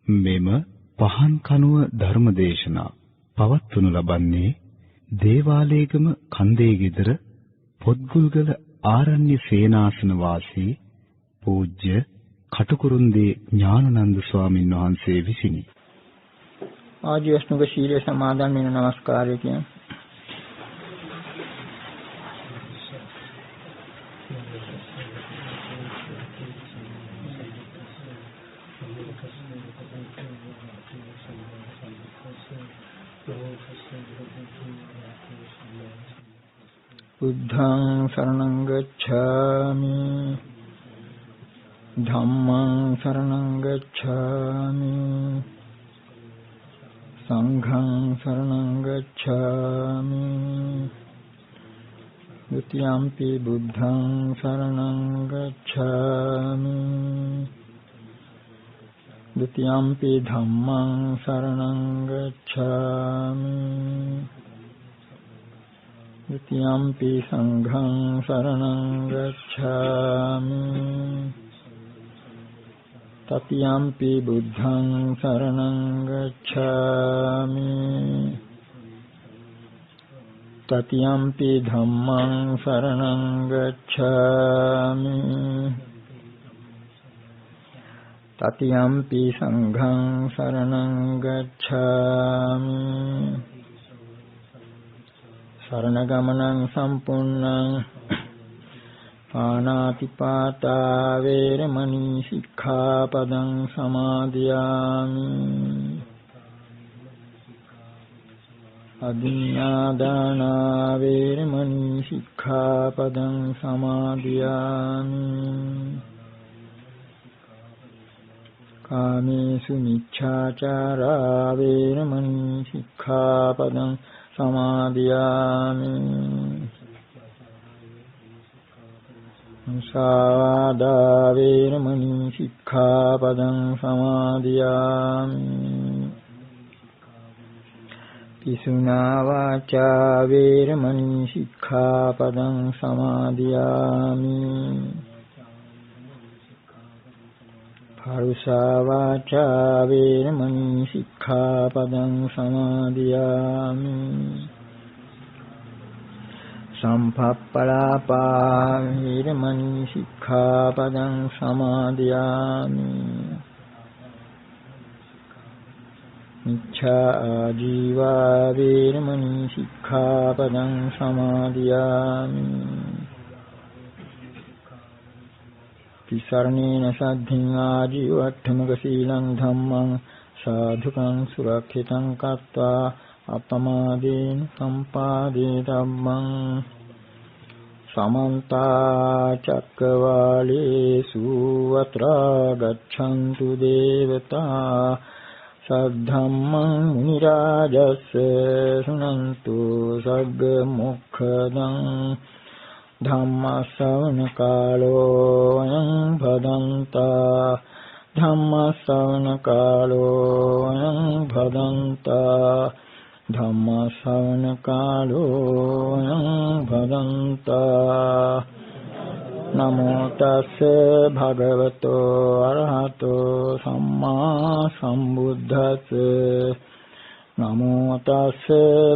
මෙම පහන් කනුව ධර්මදේශනා පවත්වනු ලබන්නේ දේවාලේගම කන්දේගෙදර පොත්ගුල්ගල ආරණ්‍ය සේනාසන වාසී පූජ්‍ය කටුකුරුන්දී ඥානানন্দ ස්වාමින් වහන්සේ විසිනි. ආජීවස්නුක ශීලයේ සමාදන් වෙන නමස්කාරය කියන බුද්ධං शरणं गच्छामि ධම්මං शरणं गच्छामि සංඝං शरणं गच्छामि ဒုတိယံ පි බුද්ධං शरणं गच्छामि ဒုတိယံ පි ධම්මං शरणं गच्छामि ဒုတိယံ පි සංඝං शरणं गच्छामि တတိယံ පි බුද්ධං शरणं गच्छामि တတိယံ පි ධම්මං शरणं गच्छामि တတိယံ පි සංඝං शरणं गच्छामि शरण गमनं संपूर्णं पानातिपाता वैरमणि सिक्खापदं समादियामि अदिन्नादाना वैरमणि सिक्खापदं समादियामि कामेषु मिच्छाचारा वैरमणि सिक्खापदं समादियामि मुसावादा वैरमणि सिक्खापदं समादियामि पिसुना वाचा वैरमणि सिक्खापदं समादियामि परुषा वाचा वैरमणि सिक्खापदं समादियामि संभप्पलापा वैरमणि सिक्खापदं समादियामि मिच्छा आजीवा वैरमणि सिक्खापदं समादियामि तिसरणेन सद्धिं आजीवट्ठमक शीलं धम्मं साधुकं सुरक्षितं कृत्वा अपमादेन सम्पादितव्यं समन्ता चक्रवालेषु अत्रा गच्छन्तु देवता सद्धम्मं मुनिराजस्य शृण्वन्तु सग्गमुखदं ධම්මස්සවන කාලෝ අයං භදන්තා ධම්මස්සවන කාලෝ අයං භදන්තා ධම්මස්සවන කාලෝ අයං භදන්තා නමෝ තස්ස භගවතෝ අරහතෝ සම්මා සම්බුද්දස්ස නමෝ තස්ස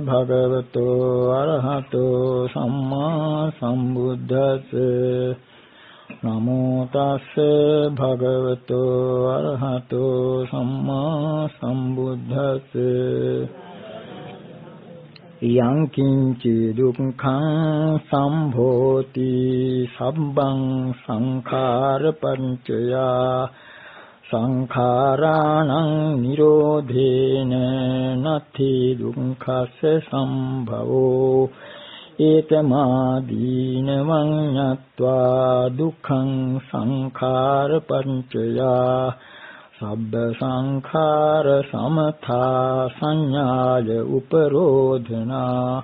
භගවතෝ අරහතෝ සම්මා සම්බුද්දස්ස නමෝ තස්ස භගවතෝ අරහතෝ සම්මා සම්බුද්දස්ස යං කිංචි දුක්ඛං සම්භෝති සබ්බං සංඛාර පංචයා සංඛාරාණං නිරෝධේන නත්ථි දුක්ඛස්ස සම්භවෝ ඒතමාදීනවං ඤත්වා දුක්ඛං සංඛාර පංචයා සබ්බ සංඛාර සමථා සංඥාය උපරෝධනා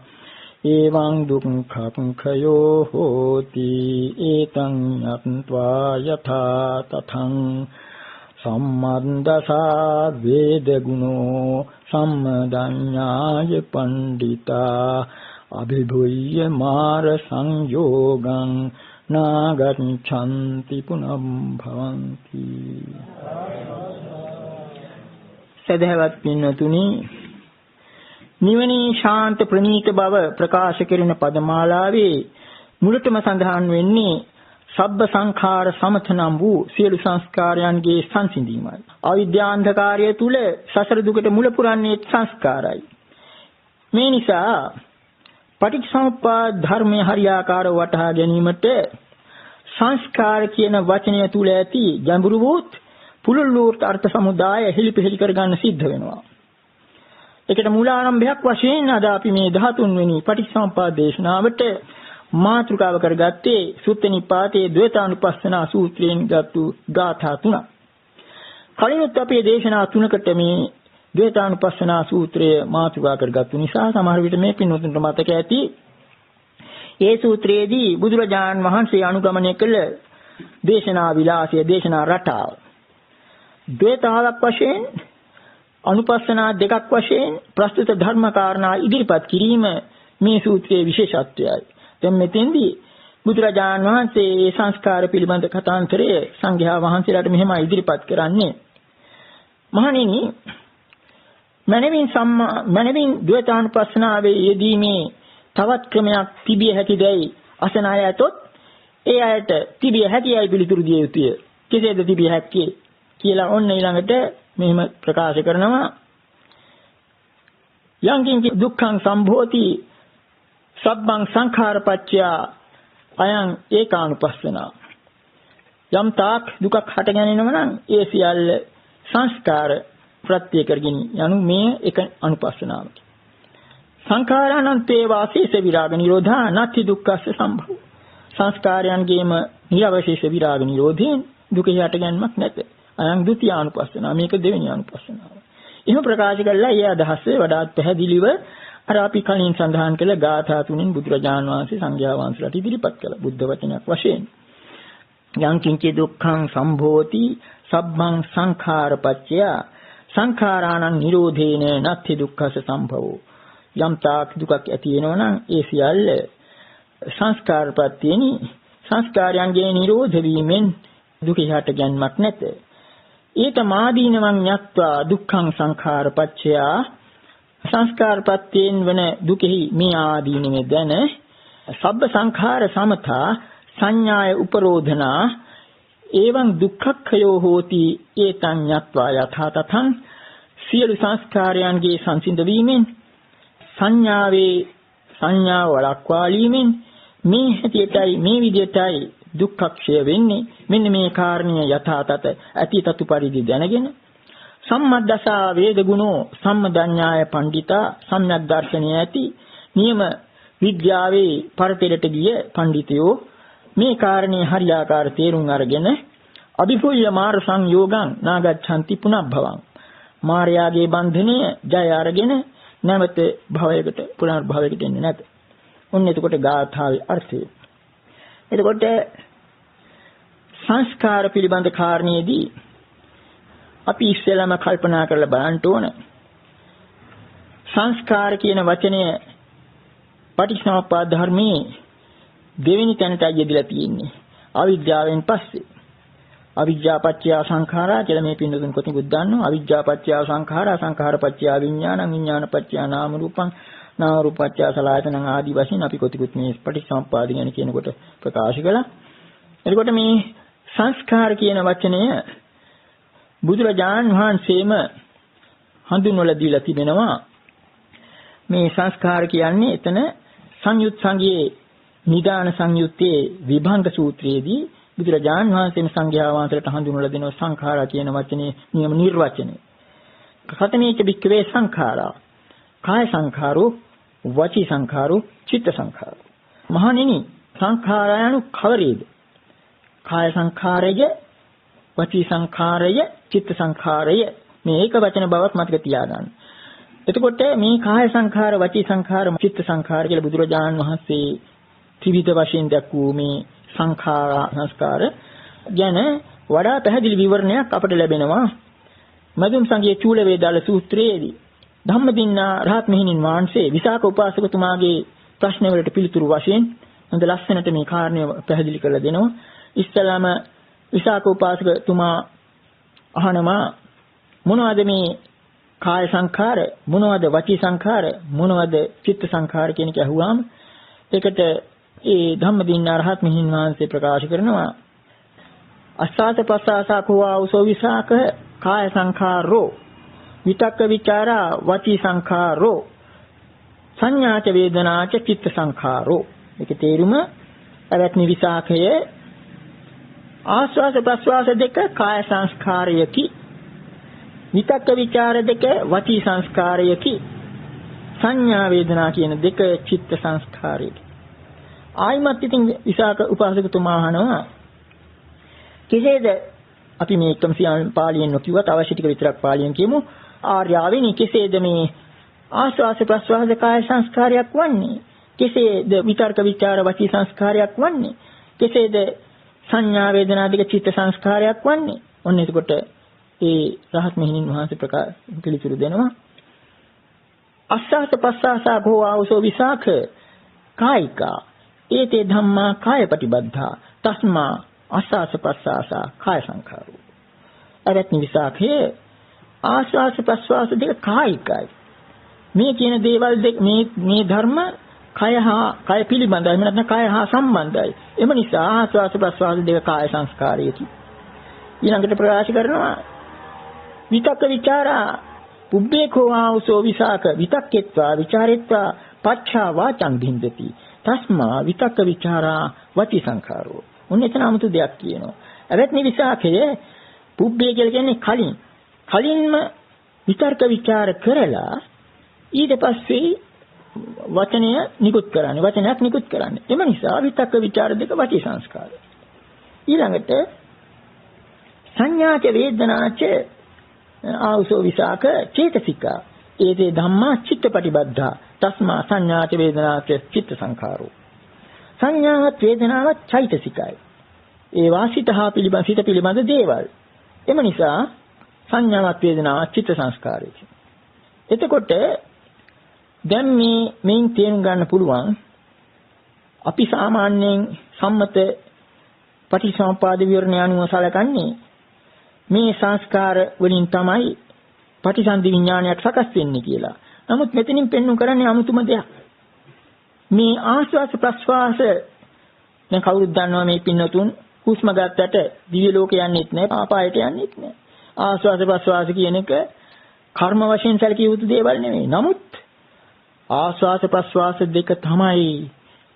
එවං දුක්ඛං හෝති ඒතං ඤත්වා යථා තථං සම්මන්දසා වේදගුණෝ සම්මදඤ්ඤාය පණ්ඩිතා අභිභුය්‍ය මාර සංයෝගං නාගච්ඡanti පුනම් භවಂತಿ සදහවත් පින්නතුනි, නිවනේ ශාන්ත ප්‍රණීත බව ප්‍රකාශ කෙරෙන පදමාලාවේ මුලටම සඳහන් වෙන්නේ සබ්බ සංඛාර සමතනම් වූ සියලු සංස්කාරයන්ගේ සංසිඳීමයි. අවිද්‍යාන්ධකාරය තුල සසර දුකට මුල පුරන්නේ සංස්කාරයි. මේ නිසා පටිච්චසමුප්පාද ධර්මයේ හරියාකාරව වටහා ගැනීමට සංස්කාර කියන වචනය තුල ඇති ගැඹුරු වූත් පුළුල් වූ අර්ථ සමුදාය හෙලිපෙහෙලි කරගන්න සිද්ධ වෙනවා. ඒකට මූලාරම්භයක් වශයෙන් අද අපි මේ 13 වෙනි පටිච්චසමුප්පාද දේශනාවට මාතෘකාව කරගත්තේ සුත්ත නිපාතයේ ද්වේතානුපස්සනා සූත්‍රයෙන් ගත්තු ගාථා තුනක්. කලිනුත් අපේ දේශනා තුනකට මේ ද්වේතානුපස්සනා සූත්‍රය මාතෘකා කරගත්තු නිසා සමහර විට මේ පින්වතුන්ට මතක ඇති ඒ සූත්‍රයේදී බුදුරජාණන් වහන්සේ අනුගමනය කළ දේශනා විලාසය, දේශනා රටාව ද්වේතාවක් වශයෙන්, අනුපස්සනා දෙකක් වශයෙන් ප්‍රස්තුත ධර්ම කාරණා ඉදිරිපත් කිරීම මේ සූත්‍රයේ විශේෂත්වයයි. දැන් මෙතෙන්දී බුදුරජාණන් වහන්සේ මේ සංස්කාර පිළිබඳ කතාන්තරය සංඝයා වහන්සේලාට මෙහෙම ඉදිරිපත් කරන්නේ. මහණෙනි, මනමින් ද්වේතානුපස්සනාවේ යෙදීමේ තවත් ක්‍රමයක් තිබිය හැකිදයි අසන අය ඇතොත් ඒ අයට තිබිය හැකියයි පිළිතුරු දිය යුතුය. කෙසේද තිබිය හැක්කේ කියලා ඔන්න ඊළඟට මෙහෙම ප්‍රකාශ කරනවා. යංකින් දුක්ඛං සම්භෝති සබ්බං සංඛාරපච්චය අයං ඒකානුපස්සනා. යම් තාක් දුකක් හට ගැනෙනව නම් ඒ සියල්ල සංස්කාර ප්‍රත්‍ය කරගෙන යනු මේ එක අනුපස්සනාවකි. සංඛාරානන්තේ වාසීස විරාග නිරෝධා නත්ති දුක්ඛස්ස සම්භව. සංස්කාරයන්ගේම නිරවශේෂ විරාග නිරෝධයෙන් දුක යට ගැනීමක් නැත. අයං ဒုတိ අනුපස්සනාව. මේක දෙවෙනි අනුපස්සනාව. එහෙම ප්‍රකාශ කළා ඒ අදහස වඩාත් පැහැදිලිව අර අපි කලින් සඳහන් කළ ගාථා තුنين බුදුරජාන් වහන්සේ සංඝයා වහන්සේලාට ඉදිරිපත් කළා බුද්ධ වචනයක් වශයෙන්. යං කිංචි දුක්ඛං සම්භෝති සබ්බං සංඛාරපච්චය සංඛාරාණං නිරෝධේන නත්ථි දුක්ඛස සම්භවෝ. යම් තාක් දුකක් ඇති වෙනවා නම් ඒ සියල්ල සංස්කාරපත්‍යනි, සංස්කාරයන්ගේ නිරෝධ වීමෙන් දුක හට ගැනීමක් නැත. ඊට මාදීනවං ඤත්වා දුක්ඛං සංඛාරපච්චය සංස්කාරපත්‍යයෙන් වන දුකෙහි මේ ආදීනෙ දැන සබ්බ සංඛාර සමතා සංඥාය උපරෝධනා එවං දුක්ඛක්ඛයෝ හෝති ඒතං ඤත්වා යථා තථං. සියලු සංස්කාරයන්ගේ සංසිඳ වීමෙන් සංඥාව වළක්වාලීමෙන් මේ හැටියටයි මේ විදියටයි දුක්ඛක්ෂය වෙන්නේ. මෙන්න මේ කාරණිය යථා තත ඇති තතු පරිදි දැනගෙන සම්මද්දසා වේද ගුණෝ සම්මදඤ්ඤාය පණ්ඩිතා සම්‍යක් දර්ශනය ඇති නියම විද්‍යාවේ පරතරයට ගිය පඬිතුයෝ මේ කාරණේ හරියාකාර තේරුම් අරගෙන අභිපුල්‍ය මාර සංයෝගං නාගච්ඡanti පුනබ්භවං. මායාගේ බන්ධනය ජය අරගෙන නැවත භවයකට පුනර්භවයකට එන්නේ නැත. ඔන්න එතකොට ගාථාවේ අර්ථය. එතකොට සංස්කාර පිළිබඳ කාරණේදී අපි ඉස්සෙල්ලාම කල්පනා කරලා බලන්න ඕන. සංස්කාර කියන වචනය පටිච්චසමුප්පාද ධර්මයේ දෙවෙනි තැනටයි යෙදලා තියෙන්නේ. අවිද්‍යාවෙන් පස්සේ. අවිජ්ජාපච්චය සංඛාරා කියලා මේ පින්නතුන් කොටිකුත් දන්නවා. අවිජ්ජාපච්චය සංඛාරා සංඛාරපච්චය විඥානං විඥානපච්චය නාම රූපං නාම රූපපච්චය සලආයතනං ආදී වශයෙන් අපි කොටිකුත් මේ පටිච්චසමුප්පාද ගැන කියනකොට ප්‍රකාශ කළා. එතකොට මේ සංස්කාර කියන වචනය බුදුරජාණන් වහන්සේම හඳුන්වලා දීලා තිබෙනවා. මේ සංස්කාර කියන්නේ එතන සංයුත් සංගයේ නිදාන සංයුත්තේ විභංග සූත්‍රයේදී බුදුරජාණන් වහන්සේම සංඝයා වහන්සේට හඳුන්වලා දෙනවා සංඛාරා කියන වචනේ නියම නිර්වචනය. කතමේච භික්ඛවේ සංඛාරා කාය සංඛාරෝ වචී සංඛාරෝ චිත්ත සංඛාරෝ. මහණෙනි, සංඛාරයන්ු කවරේද? කාය සංඛාරය, වචී සංඛාරය, චිත්ත සංඛාරය. මේ ඒක වචන බවක් මතක තියාගන්න. එතකොට මේ කාය සංඛාර, වචී සංඛාර, චිත්ත සංඛාර කියලා බුදුරජාණන් වහන්සේ ත්‍රිවිධ වශයෙන් දක්වූ මේ සංස්කාර ගැන වඩා පැහැදිලි විවරණයක් අපට ලැබෙනවා මදුම් සංගයේ චූල වේදාල සූත්‍රයේදී. ධම්මදින්නා රහත් මෙහිණින් වහන්සේ විසාක උපාසකතුමාගේ ප්‍රශ්නවලට පිළිතුරු වශයෙන් හොඳ ලස්සනට මේ කාරණය පැහැදිලි කරලා දෙනවා. ඉස්සලාම විසාක උපාසකතුමා අහනවා මොනවද මේ කාය සංඛාර මොනවද වචී සංඛාර මොනවද චිත්ත සංඛාර කියන එක අහුවාම ඒකට ඒ ධම්මදින්න අරහත් මිහින් වහන්සේ ප්‍රකාශ කරනවා අස්සාත පස්සාසකෝ ආවසෝ විසාක කාය සංඛාරෝ විතක්ක ਵਿਚාරා වචී සංඛාරෝ සංඥාච වේදනාච චිත්ත සංඛාරෝ. මේක තේරුම අවත්නි විසාකයේ ආස්වාස ප්‍රස්වාස දෙක කාය සංස්කාරයකි. විතක්ක ਵਿਚාර දෙක වචී සංස්කාරයකි. සංඥා වේදනා කියන දෙක චිත්ත සංස්කාරයකි. ආයිමත් ඉතින් විසාක උපාසකතුමා අහනවා කෙසේද අපි මේ එකම සියල්ල පාලියෙන් නොකියුවත් අවශ්‍ය ටික විතරක් පාලියෙන් කියමු. ආර්යාවිනි කෙසේද මේ ආස්වාස ප්‍රස්වාස කාය සංස්කාරයක් වන්නේ? කෙසේද විතර්ක විචාර වචී සංස්කාරයක් වන්නේ? කෙසේද සංඥා වේදනා දෙක චිත්ත සංස්කාරයක් වන්නේ? ඔන්න එතකොට ඒ රහත් මෙහෙණින් වහන්සේ පිළිතුරු දෙනවා. අස්සාස පස්සාසා භෝ ආවසෝ විසාක කායිකා ඒතේ ධම්මා කායපටිබද්ධා තස්මා අස්සාස පස්සාසා කාය සංඛාරෝ. අවත්නි විසාකේ ආස්වාස ප්‍රස්වාස දෙක කායිකයි. මේ කියන දේවල් දෙක මේ ධර්ම කය පිළිබඳයි. එහෙම නැත්නම් කය හා සම්බන්ධයි. එම නිසා ආස්වාස ප්‍රස්වාස දෙක කාය සංස්කාරයකි. ඊළඟට ප්‍රකාශ කරනවා විතක්ක ਵਿਚාරා පුබ්බේකෝ ආවසෝ විසාක විතක්කෙත්වා ਵਿਚාරෙත්වා පච්ඡා වාචං බින්දති. තස්මා විතක්ක ਵਿਚාරා වචී සංඛාරෝ. ඔන්න එතන 아무තු දෙයක් කියනවා. අවත්නි විසාකයේ පුබ්බේ කියලා කියන්නේ කලින්ම විතර්ක ਵਿਚාර කරලා ඊට පස්සේ වචනයක් නිකුත් කරන්නේ. එම නිසා විතක්ක ਵਿਚාර දෙක වචී සංස්කාර. ඊළඟට සංඥාච වේදනාච ආවසෝ විසාක චේතසිකා ඒතේ ධම්මා චිත්තපටිබද්ධා තස්මා සංඥාච වේදනාච චිත්ත සංඛාරෝ. සංඥාවත් වේදනාවත් චෛතසිකයි. ඒ වාසිතහා සිත පිළිබඳ දේවල්. එම නිසා සංඥාවත් වේදනාවත් චිත්ත සංස්කාරයයි. එතකොට දැන් මේන් තේරුම් ගන්න පුළුවන් අපි සාමාන්‍යයෙන් සම්මත පටිසම්පාද විවරණය අනුව සැලකන්නේ මේ සංස්කාර වලින් තමයි පටිසන්ධි විඥානයක් සකස් වෙන්නේ කියලා. නමුත් මෙතනින් පෙන්වු කරන්නේ අමුතුම දෙයක්. මේ ආස්වාස ප්‍රස්වාස දැන් කවුරුත් දන්නවා මේ පින්නතුන් හුස්ම ගන්නට දිව්‍ය ලෝකේ යන්නෙත් නැහැ, පාපායට යන්නෙත් නැහැ. ආස්වාස ප්‍රස්වාස කියන එක කර්ම වශයෙන් සැලකිය යුතු දේවල් නෙමෙයි. නමුත් ආස්වාස ප්‍රස්වාස දෙක තමයි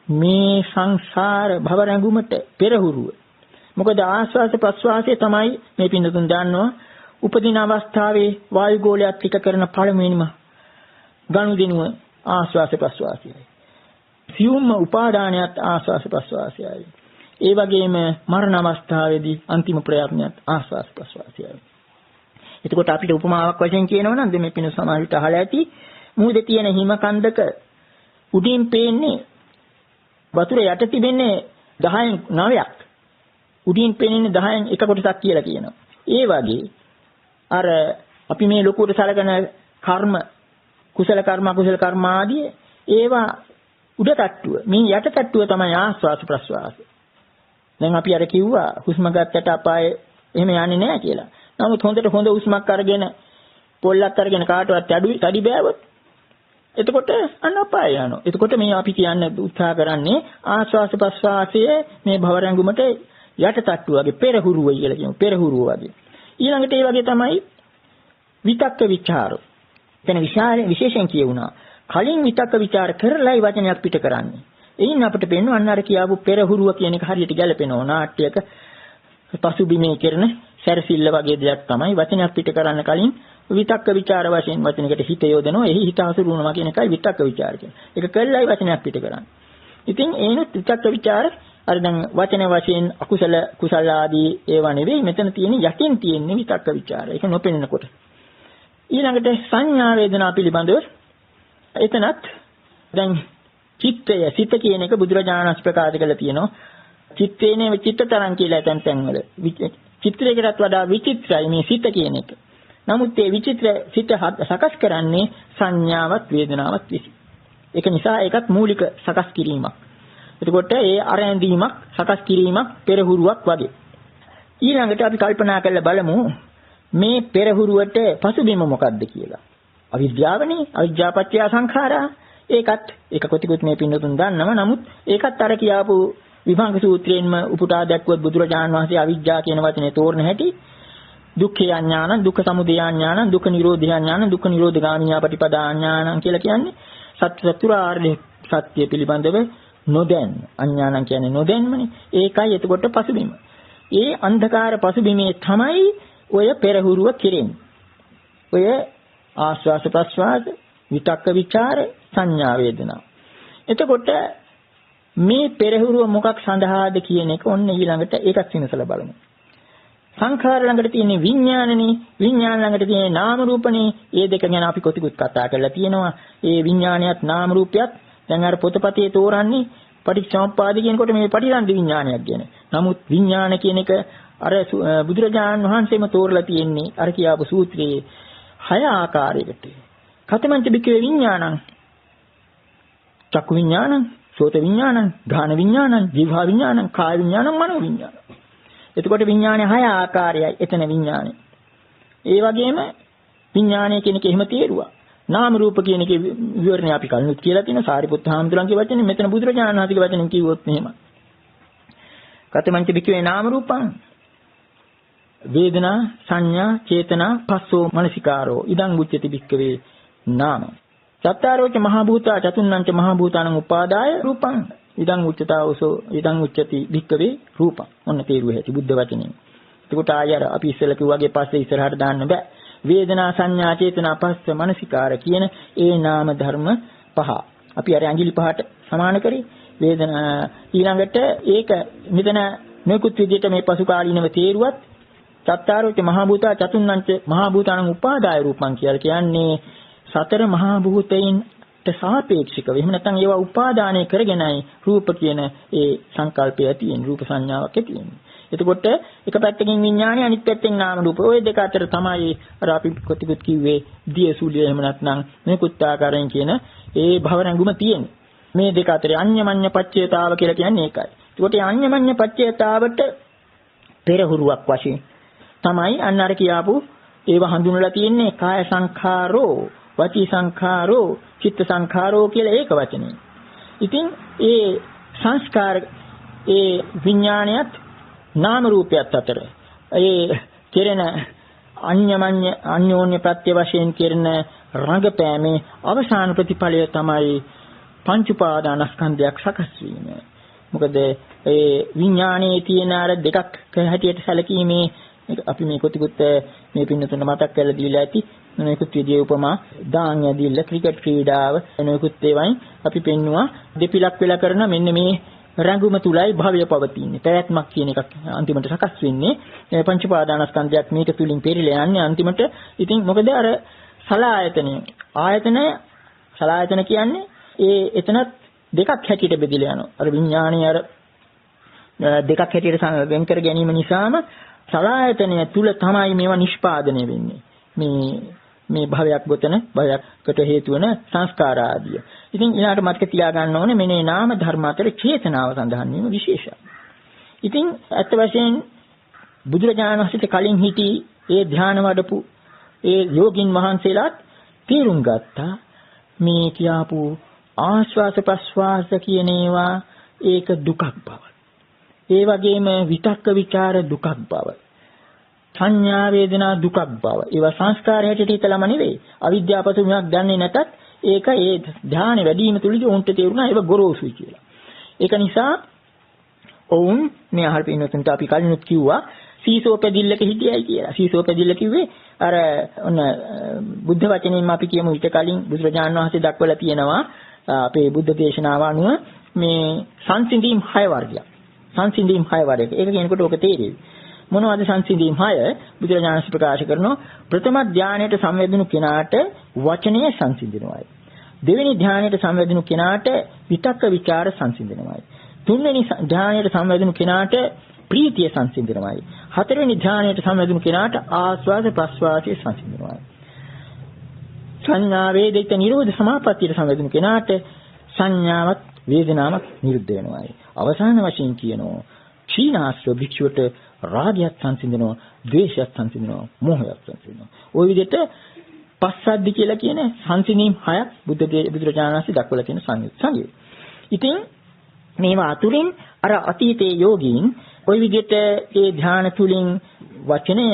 මේ සංසාර භව රැඟුමට පෙරහුරුව. මොකද ආස්වාස ප්‍රස්වාසයේ තමයි මේ පින්නතුන් දන්නවා උපදින අවස්ථාවේ වායු ගෝලයක් ටික කරන පළමුවෙනිම ගනුදෙනුව ආස්වාස ප්‍රස්වාසයයි. සියුම්ම උපාදානයත් ආස්වාස ප්‍රස්වාසයයි. ඒ වගේම මරණ අවස්ථාවේදී අන්තිම ප්‍රයත්නයත් ආස්වාස ප්‍රස්වාසයයි. එතකොට අපිට උපමාවක් වශයෙන් කියනවා නම් මේ පින සමාහිත අහලා ඇති මුහුදේ තියෙන හිම කන්දක උඩින් පේන්නේ වතුර යට තිබෙන්නේ 10න් 9ක්. උඩින් පේන්නේ 10න් එක කොටසක් කියලා කියනවා. ඒ වගේ අර අපි මේ ලොකුවට සලකන කර්ම කුසල කර්ම අකුසල කර්ම ආදී ඒවා උඩ තට්ටුව. මේ යට තට්ටුව තමයි ආස්වාස ප්‍රස්වාස. දැන් අපි අර කිව්වා හුස්ම ගත්තට අපායේ එහෙම යන්නේ නැහැ කියලා. නමුත් හොඳට හොඳ හුස්මක් අරගෙන පොල්ලක් අරගෙන කාටවත් තඩි බෑවොත් එතකොට අන්න අපාය යනවා. එතකොට මේ අපි කියන්න උත්සාහ කරන්නේ ආස්වාස ප්‍රස්වාසයේ මේ භව රැඟුමට යට තට්ටුව වගේ පෙරහුරුවයි කියලා කියමු. පෙරහුරුව වගේ. ඊළඟට ඒ වගේ තමයි විතක්ක ਵਿਚාර. එතන විශේෂයෙන් කියුණා. කලින් විතක්ක ਵਿਚාර කරලායි වචනයක් පිට කරන්නේ. එයින් අපිට පේනවා අන්න අර කියාපු පෙරහුරුව කියන එක හරියට ගැලපෙනවා. නාට්‍යයක පසුබිමේ කරන සැරසිල්ල වගේ දෙයක් තමයි වචනයක් පිට කරන්න කලින් විතක්ක ਵਿਚාර වශයෙන් වචනයකට හිත යොදනවා. එහි හිත හසුරුවනවා කියන එකයි විතක්ක ਵਿਚාර කියන්නේ. ඒක කළායි වචනයක් පිට කරන්නේ. ඉතින් ඒනොත් විතක්ක ਵਿਚාර අර දැන් වචන වශයෙන් අකුසල කුසල ආදී ඒවා නෙවෙයි මෙතන තියෙන යටින් තියෙන විතක්ක ਵਿਚාර. ඒක නොපෙනෙනකොට. ඊළඟට සංඥා වේදනා පිළිබඳව එතනත් දැන් චිත්තය සිත කියන එක බුදුරජාණන් ප්‍රකාශ කරලා තියෙනවා. චිත්තේනේ චිත්තතරං කියලා තැන්වල. චිත්‍රයකටත් වඩා විචිත්‍රයි මේ සිත කියන එක. නමුත් මේ විචිත්‍ර සිත සකස් කරන්නේ සංඥාවත් වේදනාවත් විසින්. ඒක නිසා ඒකත් මූලික සකස් කිරීමක්. එතකොට ඒ අරැඳීමක් සකස් කිරීමක් පෙරහුරුවක් වගේ. ඊළඟට අපි කල්පනා කරලා බලමු මේ පෙරහුරුවට පසුබිම මොකක්ද කියලා. අවිද්‍යාවනේ. අවිද්‍යාපත්‍ය සංඛාරා. ඒක කොටිකුත් මේ පින්නතුන් දන්නව. නමුත් ඒකත් අර කියාපු විභංග සූත්‍රයෙන්ම උපුටා දැක්වුවත් බුදුරජාණන් වහන්සේ අවිද්‍යාව කියන වචනේ තෝරන හැටි දුක්ඛ ඥානං, දුක්ඛ සමුදය ඥානං, දුක්ඛ නිරෝධ ඥානං, දුක්ඛ නිරෝධගාමිනී පටිපදා ඥානං කියලා කියන්නේ සත්‍ය චතුරාර්ය සත්‍ය පිළිබඳව නොදැන්. අඥානං කියන්නේ නොදැන්මනේ. ඒකයි එතකොට පසුබිම. ඒ අන්ධකාර පසුබිමේ තමයි ඔය පෙරහුරුව කෙරෙන්නේ. ඔය ආස්වාස ප්‍රස්වාස, විතක්ක ਵਿਚාර, සංඥා වේදනා. එතකොට මේ පෙරහුරුව මොකක් සඳහාද කියන එක ඔන්න ඊළඟට ඒකත් විමසලා බලමු. සංඛාර ළඟට තියෙන විඥානනේ, විඥාන ළඟට තියෙන නාම රූපනේ. මේ දෙක ගැන අපි කොටිකුත් කතා කරලා තියෙනවා. ඒ විඥානියත් නාම රූපයත් දැන් අර පොතපතේ තෝරන්නේ පටිච්චසමුප්පාද කියනකොට මේ පටිසන්ධි විඥානයක් ගැන. නමුත් විඥාන කියන එක අර බුදුරජාණන් වහන්සේම තෝරලා තියෙන්නේ අර කියාපු සූත්‍රයේ 6 ආකාරයකට. කතමංච බික්කේ විඥානං, චක්කු විඥානං, සෝත විඥානං, ගාන විඥානං, ජීවහා විඥානං, කාය විඥානං, මනෝ විඥානං. එතකොට විඥානේ 6 ආකාරයයි එතන විඥානේ. ඒ වගේම විඥානය කියන එක එහෙම තේරුවා. නාම රූප කියන එකේ විවරණය අපි කලිනුත් කියලා තියෙනවා. සාරිපුත්ත හාමුදුරන්ගේ වචනේ මෙතන බුදුරජාණන් වහන්සේගේ වචනෙන් කිව්වොත් එහෙම. කතමංච බික්කේ නාම රූපං වේදනා සංඥා චේතනා පස්සෝ මනසිකාරෝ ඉදං උච්චති බික්කවේ නාම. චත්තාරෝච මහා භූතා චතුන්නංච මහා භූතානං උපාදාය රූපං ඉදං උච්චතාවසෝ ඉදං උච්චති භික්කවේ රූපං. ඔන්න තේරුව ඇති බුද්ධ වචනේ. එතකොට ආයර අපි ඉස්සෙල්ලා කිව්වාගේ පස්සේ ඉස්සරහට දාන්න බෑ. වේදනා සංඥා චේතනා පස්ස මනසිකාර කියන ඒ නාම ධර්ම පහ. අපි අර ඇඟිලි පහට සමාන කරේ. වේදනා ඊළඟට ඒක මෙතන නොයෙකුත් විදිහට මේ පසු කාලීනව තේරුවත් චත්තාරෝච මහා භූතා චතුන්නංච මහා භූතානං උපාදාය රූපං කියලා කියන්නේ සතර මහා භූතයින්ට සාපේක්ෂකව එහෙම නැත්නම් ඒවා උපාදානය කරගෙනයි රූප කියන ඒ සංකල්පය තියෙන රූප සංඥාවක් තියෙන්නේ. එතකොට එක පැත්තකින් විඥානය අනිත් පැත්තෙන් නාම රූප. ওই දෙක අතර තමයි අර අපි කොටිකුත් කිව්වේ දියසුලිය එහෙම නැත්නම් මේ කුත්තාකාරයෙන් කියන ඒ භව රැඟුම තියෙන්නේ. මේ දෙක අතර අඤ්ඤමඤ්ඤ පච්චේතාව කියලා කියන්නේ ඒකයි. එතකොට මේ අඤ්ඤමඤ්ඤ පච්චේතාවට පෙරහුරුවක් වශයෙන් තමයි අන්න අර කියාපු ඒව හඳුන්වලා තියෙන්නේ කාය සංඛාරෝ, වචී සංඛාරෝ, චිත්ත සංඛාරෝ කියලා ඒක වචනේ. ඉතින් ඒ සංස්කාර ඒ විඥානයත් නාම රූපයත් අතර ඒ කෙරෙන අඤ්ඤමඤ්ඤ අන්‍යෝන්‍ය ප්‍රත්‍ය වශයෙන් කෙරෙන රංගපෑමේ අවසාන ප්‍රතිඵලය තමයි පංච උපාදානස්කන්ධයක් සකස් වීම. මොකද ඒ විඥානයේ තියෙන අර දෙකක් හැටියට සැලකීමේ අපි මේ කොටිකුත් මේ පින්නතුන මතක් කරලා දීලා ඇති මේකුත් විදියේ උපමා දාන් යදිල්ල ක්‍රිකට් ක්‍රීඩාව මේකුත් ඒවයින් අපි පෙන්නවා දෙපිලක් වෙලා කරන මෙන්න මේ රංගුම තුලයි භවය පවතින්නේ. පැවැත්මක් කියන එකක් අන්තිමට සකස් වෙන්නේ. පංච උපාදානස්කන්ධයක් මේක තුලින් පෙරලා යන්නේ අන්තිමට. ඉතින් මොකද අර සලආයතනය සලආයතන කියන්නේ ඒ එතනත් දෙකක් හැටියට බෙදලා යනවා. අර විඥාණය අර දෙකක් හැටියට වෙන් කර ගැනීම නිසාම සලආයතනය තුල තමයි මේවා නිෂ්පාදනය වෙන්නේ. මේ භවයක් ගොතන භවයකට හේතු වන සංස්කාර ආදිය. ඉතින් ඊළාට මතක තියාගන්න ඕනේ මේ නාම ධර්ම අතර චේතනාව සඳහන් වීම විශේෂයි. ඉතින් අත් වශයෙන් බුදුරජාණන් වහන්සේට කලින් හිටි ඒ ධ්‍යාන වඩපු ඒ යෝගින් වහන්සේලාත් තීරුම් ගත්තා මේ කියාපු ආශ්වාස ප්‍රශ්වාස කියන ඒවා ඒක දුකක් බව. ඒ වගේම විතක්ක ਵਿਚාර දුකක් බව. සංඥා වේදනා දුකක් බව. ඒවා සංස්කාර හැටියට හිතලම නෙවෙයි. අවිද්‍යාවපතුමක් දන්නේ නැතත් ඒක ඒ ධානය වැඩි වීම තුලදී උන්ට තේරුණා ඒක ගොරෝසුයි කියලා. ඒක නිසා ඔවුන් මේ අහල් පින්නතුන්ට අපි කලිනුත් කිව්වා සීසෝ පැදිල්ලක හිටියයි කියලා. සීසෝ පැදිල්ල කිව්වේ අර ඔන්න බුද්ධ වචනයෙන්ම අපි කියමු ඊට කලින් බුදුරජාණන් වහන්සේ දක්වලා තියෙනවා අපේ බුද්ධ දේශනාව අනුව මේ සංසිඳීම් 6 වර්ගයක්. සංසිඳීම් 6 වර්ගයක්. ඒක කියනකොට ඔක තේරෙයි. මොනවද සංසිඳීම් 6? බුදුරජාණන් වහන්සේ ප්‍රකාශ කරනවා ප්‍රථම ධානයට සංවේදුණු කෙනාට වචනය සංසිඳිනවායි. දෙවෙනි ධානයට සංවේදුණු කෙනාට විතක්ක ਵਿਚාර සංසිඳිනවායි. තුන්වෙනි ධානයට සංවේදුණු කෙනාට ප්‍රීතිය සංසිඳිනවායි. හතරවෙනි ධානයට සංවේදුණු කෙනාට ආස්වාද ප්‍රස්වාසය සංසිඳිනවායි. සංඥා වේදිත නිරෝධ සමාපත්තියට සංවේදුණු කෙනාට සංඥාවත් වේදනාවක් නිරුද්ධ වෙනවායි. අවසාන වශයෙන් කියනවා ක්ෂීණාශ්‍රව භික්ෂුවට රාගයත් සංසිඳනවා, ද්වේෂයත් සංසිඳනවා, මෝහයත් සංසිඳනවා. ওই විදිහට පස්සද්ධි කියලා කියන සංසිඳීම් 6ක් බුදුරජාණන් වහන්සේ දක්වලා තියෙන සංගීත. ඉතින් මේවා අතුරින් අර අතීතයේ යෝගීන් ওই විදිහට ඒ ධ්‍යාන තුලින් වචනය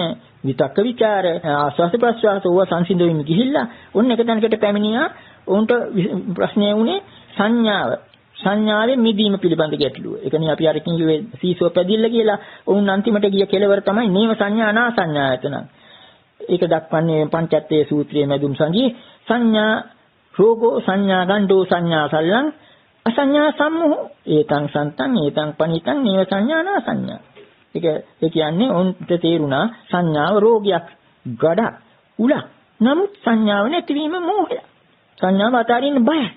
විතක්ක ਵਿਚාර ආස්වාස ප්‍රස්වාස ඕවා සංසිඳෙමින් ගිහිල්ලා ඔන්න එක තැනකට පැමිණියා. උන්ට ප්‍රශ්නය වුණේ සංඥාවේ මිදීම පිළිබඳ ගැටලුව. ඒකනේ අපි අර කිව්වේ සීසෝ පැදිල්ල කියලා. උන් අන්තිමට ගිය කෙලවර තමයි නේව සංඥා අනා සංඥායතන. ඒක දක්වන්නේ පංචත්තේ සූත්‍රයේ මැදුම් සංගී සංඥා රෝගෝ සංඥා ගණ්ඩෝ සංඥා සල්ලං අසංඥා සම්මෝහ ඒතං සන්තං ඒතං පනිතං නේව සංඥා නා සංඥා. ඒ කියන්නේ උන්ට තේරුණා සංඥාව රෝගයක් ගඩක් උලක්. නමුත් සංඥාව නැතිවීම මෝහය. සංඥාව අතාරින්න බයයි.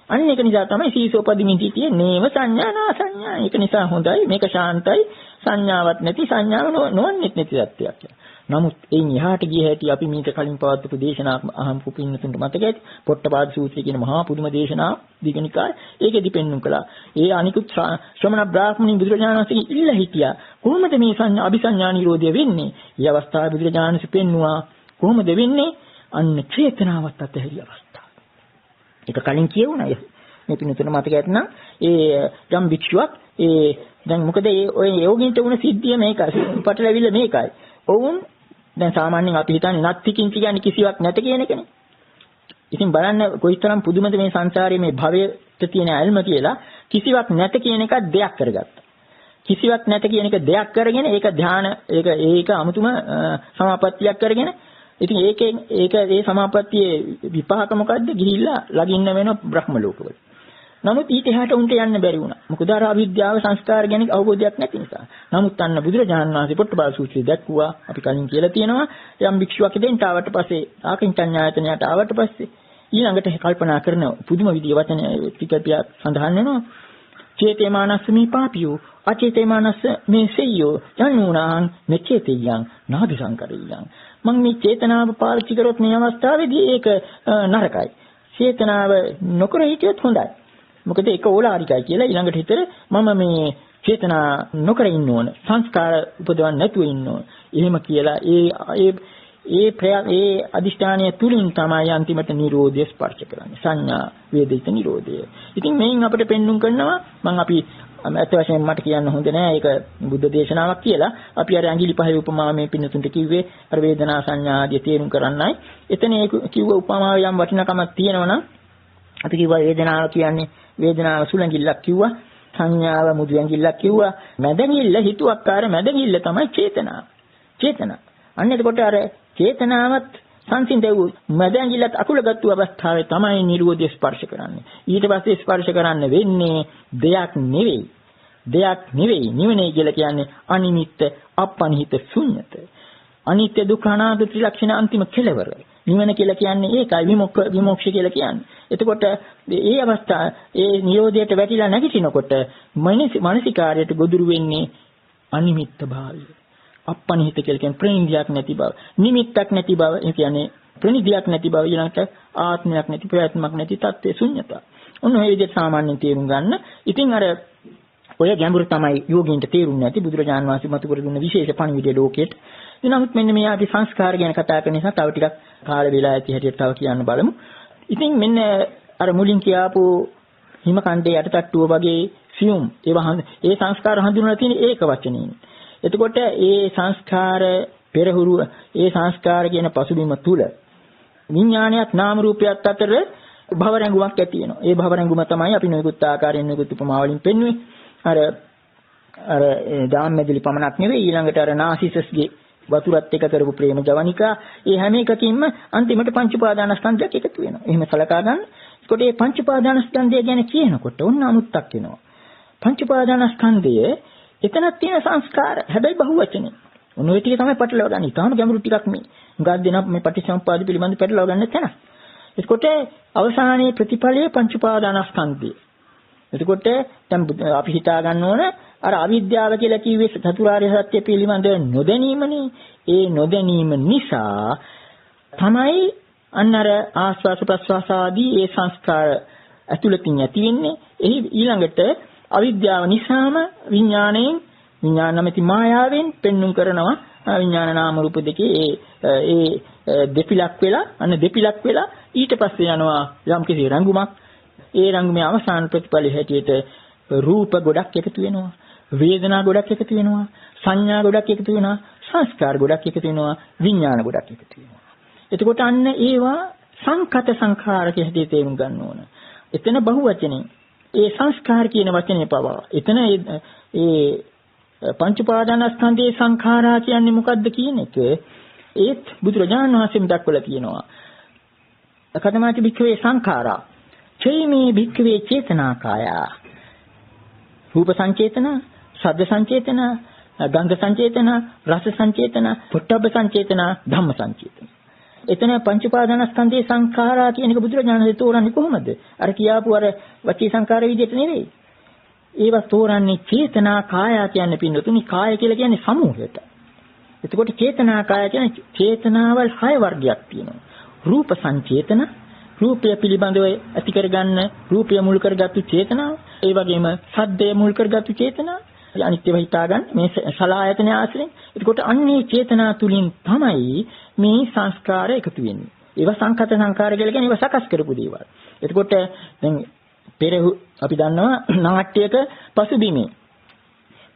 අන්න ඒක නිසා තමයි සීසෝපදිමින් හිටියේ නේව සංඥා නා සංඥා. ඒක නිසා හොඳයි මේක ශාන්තයි සංඥාවක් නැති සංඥාව නොවන්නේත් නැති සත්‍යයක් කියලා. නමුත් එයින් එහාට ගිය හැටි අපි මීට කලින් පවත්වපු දේශනාවක් අහම්පු පින්නතුන්ට මතක ඇති. පොට්ටපාද සූත්‍රය කියන මහා පුදුම දේශනාව දීඝනිකාය. ඒකෙදි පෙන්වුම් කළා. ඒ අනිකුත් ශ්‍රමණ බ්‍රාහ්මණින් බුදුරජාණන් වහන්සේ ඉල්ල හිටියා. කොහොමද මේ සංඥා අபிසංඥා නිරෝධය වෙන්නේ? මේ අවස්ථාවේ බුදුරජාණන් වහන්සේ පෙන්වුවා කොහොමද වෙන්නේ? අන්න චේතනාවත් අතහැරිය අවස්ථාව. ඒක කලින් කියුණා. මේ පින්නතුන්ට මතක ඇත්නම් ඒ යම් භික්ෂුවක් දැන් මොකද ඔය යෝගින්ට වුණ සිද්ධිය මේකයි. පටලැවිල්ල මේකයි. ඔවුන් දැන් සාමාන්‍යයෙන් අපි හිතන්නේ නැති කිංචි කියන්නේ කිසිවක් නැත කියන එකනේ. ඉතින් බලන්න කොයිතරම් පුදුමද මේ සංසාරයේ මේ භවයට තියෙන ඇල්ම කියලා කිසිවක් නැත කියන එක දෙයක් කරගත්තා. කිසිවක් නැත කියන එක දෙයක් කරගෙන ඒක ධාන ඒක අමුතුම සමාපත්තියක් කරගෙන ඉතින් ඒක ඒ සමාපත්තියේ විපාක මොකද්ද? ගිහිල්ලා ලගින්න වෙන බ්‍රහ්ම ලෝකවල. නමුත් ඊට එහාට උන්ට යන්න බැරි වුණා. මොකද අර අවිද්‍යාව සංස්කාර ගැන අවබෝධයක් නැති නිසා. නමුත් අන්න බුදුරජාණන් වහන්සේ පොට්ටපාද සූත්‍රයේ දැක්වුවා අපි කලින් කියලා තියෙනවා යම් භික්ෂුවක් දෙන්ට ආවට පස්සේ ආකින්චඤ්ඤායතනයට ආවට පස්සේ ඊළඟට කල්පනා කරන පුදුම විදිය වචන ටිකක් සඳහන් වෙනවා. චේතේමානස්ස මේ පාපියෝ අචේතේමානස්ස මේ සෙය්‍යෝ යන්නුනාං මෙචේතියං නාදි සංකරියං. මම මේ චේතනාව පාවිච්චි කරොත් මේ අවස්ථාවේදී ඒක නරකයි. චේතනාව නොකර හිටියොත් හොඳයි. මොකද ඒක ඕලාරිකයි කියලා ඊළඟට හිතර මම මේ චේතනා නොකර ඉන්න ඕන. සංස්කාර උපදවන්න නැතුව ඉන්න ඕන. එහෙම කියලා ඒ අදිෂ්ඨානය තුලින් තමයි අන්තිමට නිරෝධය ස්පර්ශ කරන්නේ. සංඥා වේදිත නිරෝධය. ඉතින් මේන් අපිට පෙන්눔 කරනවා අපි ඇත්ත වශයෙන්ම මට කියන්න හොඳ නෑ ඒක බුද්ධ දේශනාවක් කියලා. අපි අර ඇඟිලි පහේ උපමාව මේ පින්නතුන්ට කිව්වේ අර වේදනා සංඥා ආදී තේරුම් කරන්නයි. එතන ඒ කිව්ව උපමාව යම් වටිනකමක් තියෙනවනම් අපි කිව්වා වේදනාව කියන්නේ වේදනාව සුළඟිල්ලක් කිව්වා. සංඥාව මුදු ඇඟිල්ලක් කිව්වා. මැදඟිල්ල හිතුවක්කාර මැදඟිල්ල තමයි චේතනාව. අන්න එතකොට අර චේතනාවත් සංසිඳෙව් මැදඟිල්ලත් අකුලගත්තු අවස්ථාවේ තමයි නිරෝධය ස්පර්ශ කරන්නේ. ඊට පස්සේ ස්පර්ශ කරන්න වෙන්නේ දෙයක් නෙවෙයි. නිවනේ කියලා කියන්නේ අනිමිත්ත, අපනිහිත, ශුන්්‍යත. අනිත්‍ය දුක්ඛ අනාත්ම ත්‍රිලක්ෂණ අන්තිම කෙලවර. නිවන කියලා කියන්නේ ඒකයි විමුක්ෂ කියලා කියන්නේ. එතකොට මේ අවස්ථාව ඒ නිරෝධයට වැටිලා නැගිටිනකොට මානසිකාරයට ගොදුරු වෙන්නේ අනිමිත්ත භාවය. අපනිහිත කියලා කියන්නේ ප්‍රේණියක් නැති බව, නිමිත්තක් නැති බව, ඒ කියන්නේ ප්‍රනිධියක් නැති බව, ඊළඟට ආත්මයක් නැති, ප්‍රයත්නයක් නැති තත්ත්වයේ ශුන්‍යතාව. ඔන්න ඔය විදිහට සාමාන්‍යයෙන් තේරුම් ගන්න. ඉතින් අර ඔය ගැඹුරු තමයි යෝගීන්ට තේරුන්නේ නැති බුදුරජාණන් වහන්සේ මතු කර දුන්න විශේෂ පණිවිඩය ලෝකෙට. නමුත් මෙන්න මේ ආදී සංස්කාර ගැන කතා කරන නිසා තව ටිකක් කාල වේලා ඇති හැටියට තව කියන්න බලමු. ඉතින් මෙන්න අර මුලින් කියාපු හිම කණ්ඩේ යටටට්ටුව වගේ සියුම් ඒ සංස්කාර හඳුන්වලා තියෙන ඒක වචනින්. එතකොට ඒ සංස්කාර පෙරහුරු ඒ සංස්කාර කියන පසුබිම තුල විඥානයත් නාම රූපයත් අතර භව රැඟුමක් ඇති වෙනවා. ඒ භව රැඟුම තමයි අපි නොයෙකුත් ආකාරයෙන් නොයෙකුත් උපමා වලින් පෙන්වුවේ. අර දාම්මැදිලි පමණක් නෙවෙයි ඊළඟට අර නාසිසස්ගේ වතුරත් එක කරපු ප්‍රේම ජවනිකා ඒ හැම එකකින්ම අන්තිමට පංච උපාදානස්කන්ධයක් එකතු වෙනවා. එහෙම සලකා ගන්න. ඒකට මේ පංච උපාදානස්කන්ධය ගැන කියනකොට ඔන්න අමුත්තක් එනවා. පංච උපාදානස්කන්ධයේ එතනක් තියෙන සංස්කාර හැබැයි බහුවචනේ. ඔන්න ඔය ටික තමයි පටලවා ගන්න. ඊටාම ගැඹුරු ටිකක් මේ. උගක් දෙනා මේ පටිච්චසමුප්පාද පිළිබඳව පටලවා ගන්න තැන. ඒකට අවසානයේ ප්‍රතිඵලයේ පංච උපාදානස්කන්ධය. එතකොට දැන් අපි හිතා ගන්න ඕන අර අවිද්‍යාව කියලා කිව්වේ චතුරාර්ය සත්‍ය පිළිබඳ නොදැනීමනේ. ඒ නොදැනීම නිසා තමයි අන්නර ආස්වාස ප්‍රස්වාස ආදී ඒ සංස්කාර ඇතුළතින් ඇති වෙන්නේ. එහි ඊළඟට අවිද්‍යාව නිසාම විඥාණයෙන් විඥාන නැමැති මායාවෙන් පෙන්눔 කරනවා විඥාන නාම රූප දෙකේ ඒ දෙපිලක් වෙලා ඊට පස්සේ යනවා යම් කිසි රංගුමක්. ඒ රංගුමේ අවසාන ප්‍රතිඵලය හැටියට රූප ගොඩක් එකතු වෙනවා, වේදනා ගොඩක් එකතු වෙනවා, සංඥා ගොඩක් එකතු වෙනවා, සංස්කාර ගොඩක් එකතු වෙනවා, විඥාන ගොඩක් එකතු වෙනවා. එතකොට අන්න ඒවා සංකත සංඛාර කියලා තේරුම් ගන්න ඕන. එතන බහුවචනෙන් ඒ සංස්කාර කියන වචනේ පවා එතන ඒ පංච උපාදානස්කන්ධයේ සංඛාරා කියන්නේ මොකද්ද කියන එක ඒත් බුදුරජාණන් වහන්සේම දක්වලා තියෙනවා. කතමාති භික්ඛවේ සංඛාරා චෛමේ භික්ඛවේ චේතනාකාය රූප සංචේතන, ශබ්ද සංචේතන, ගන්ධ සංචේතන, රස සංචේතන, පොට්ටබ්බ සංචේතන, ධම්ම සංචේතන. එතන පංච උපාදානස්කන්ධයේ සංඛාරා කියන එක බුදුරජාණන් වහන්සේ තෝරන්නේ කොහොමද? අර කියාපු අර වචී සංඛාර විදිහට නෙවෙයි. ඒවා තෝරන්නේ චේතනා කාය කියන්නේ පින්නතුනි කාය කියලා කියන්නේ සමූහයට. එතකොට චේතනා කාය කියන්නේ චේතනාවල් 6 වර්ගයක් තියෙනවා. රූප සංචේතන, රූපය පිළිබඳව ඇති කරගන්න රූපය මුල් කරගත්තු චේතනාව. ඒ වගේම සද්දය මුල් කරගත්තු චේතනාව. අනිත්‍යව හිතාගන්න මේ සලආයතන ආශ්‍රයෙන්. එතකොට අන්නේ චේතනා තුලින් තමයි මේ සංස්කාර එකතු වෙන්නේ. ඒවා සංකත සංකාර කියලා කියන්නේ ඒවා සකස් කරපු දේවල්. එතකොට දැන් පෙර අපි දන්නවා නාට්‍යයක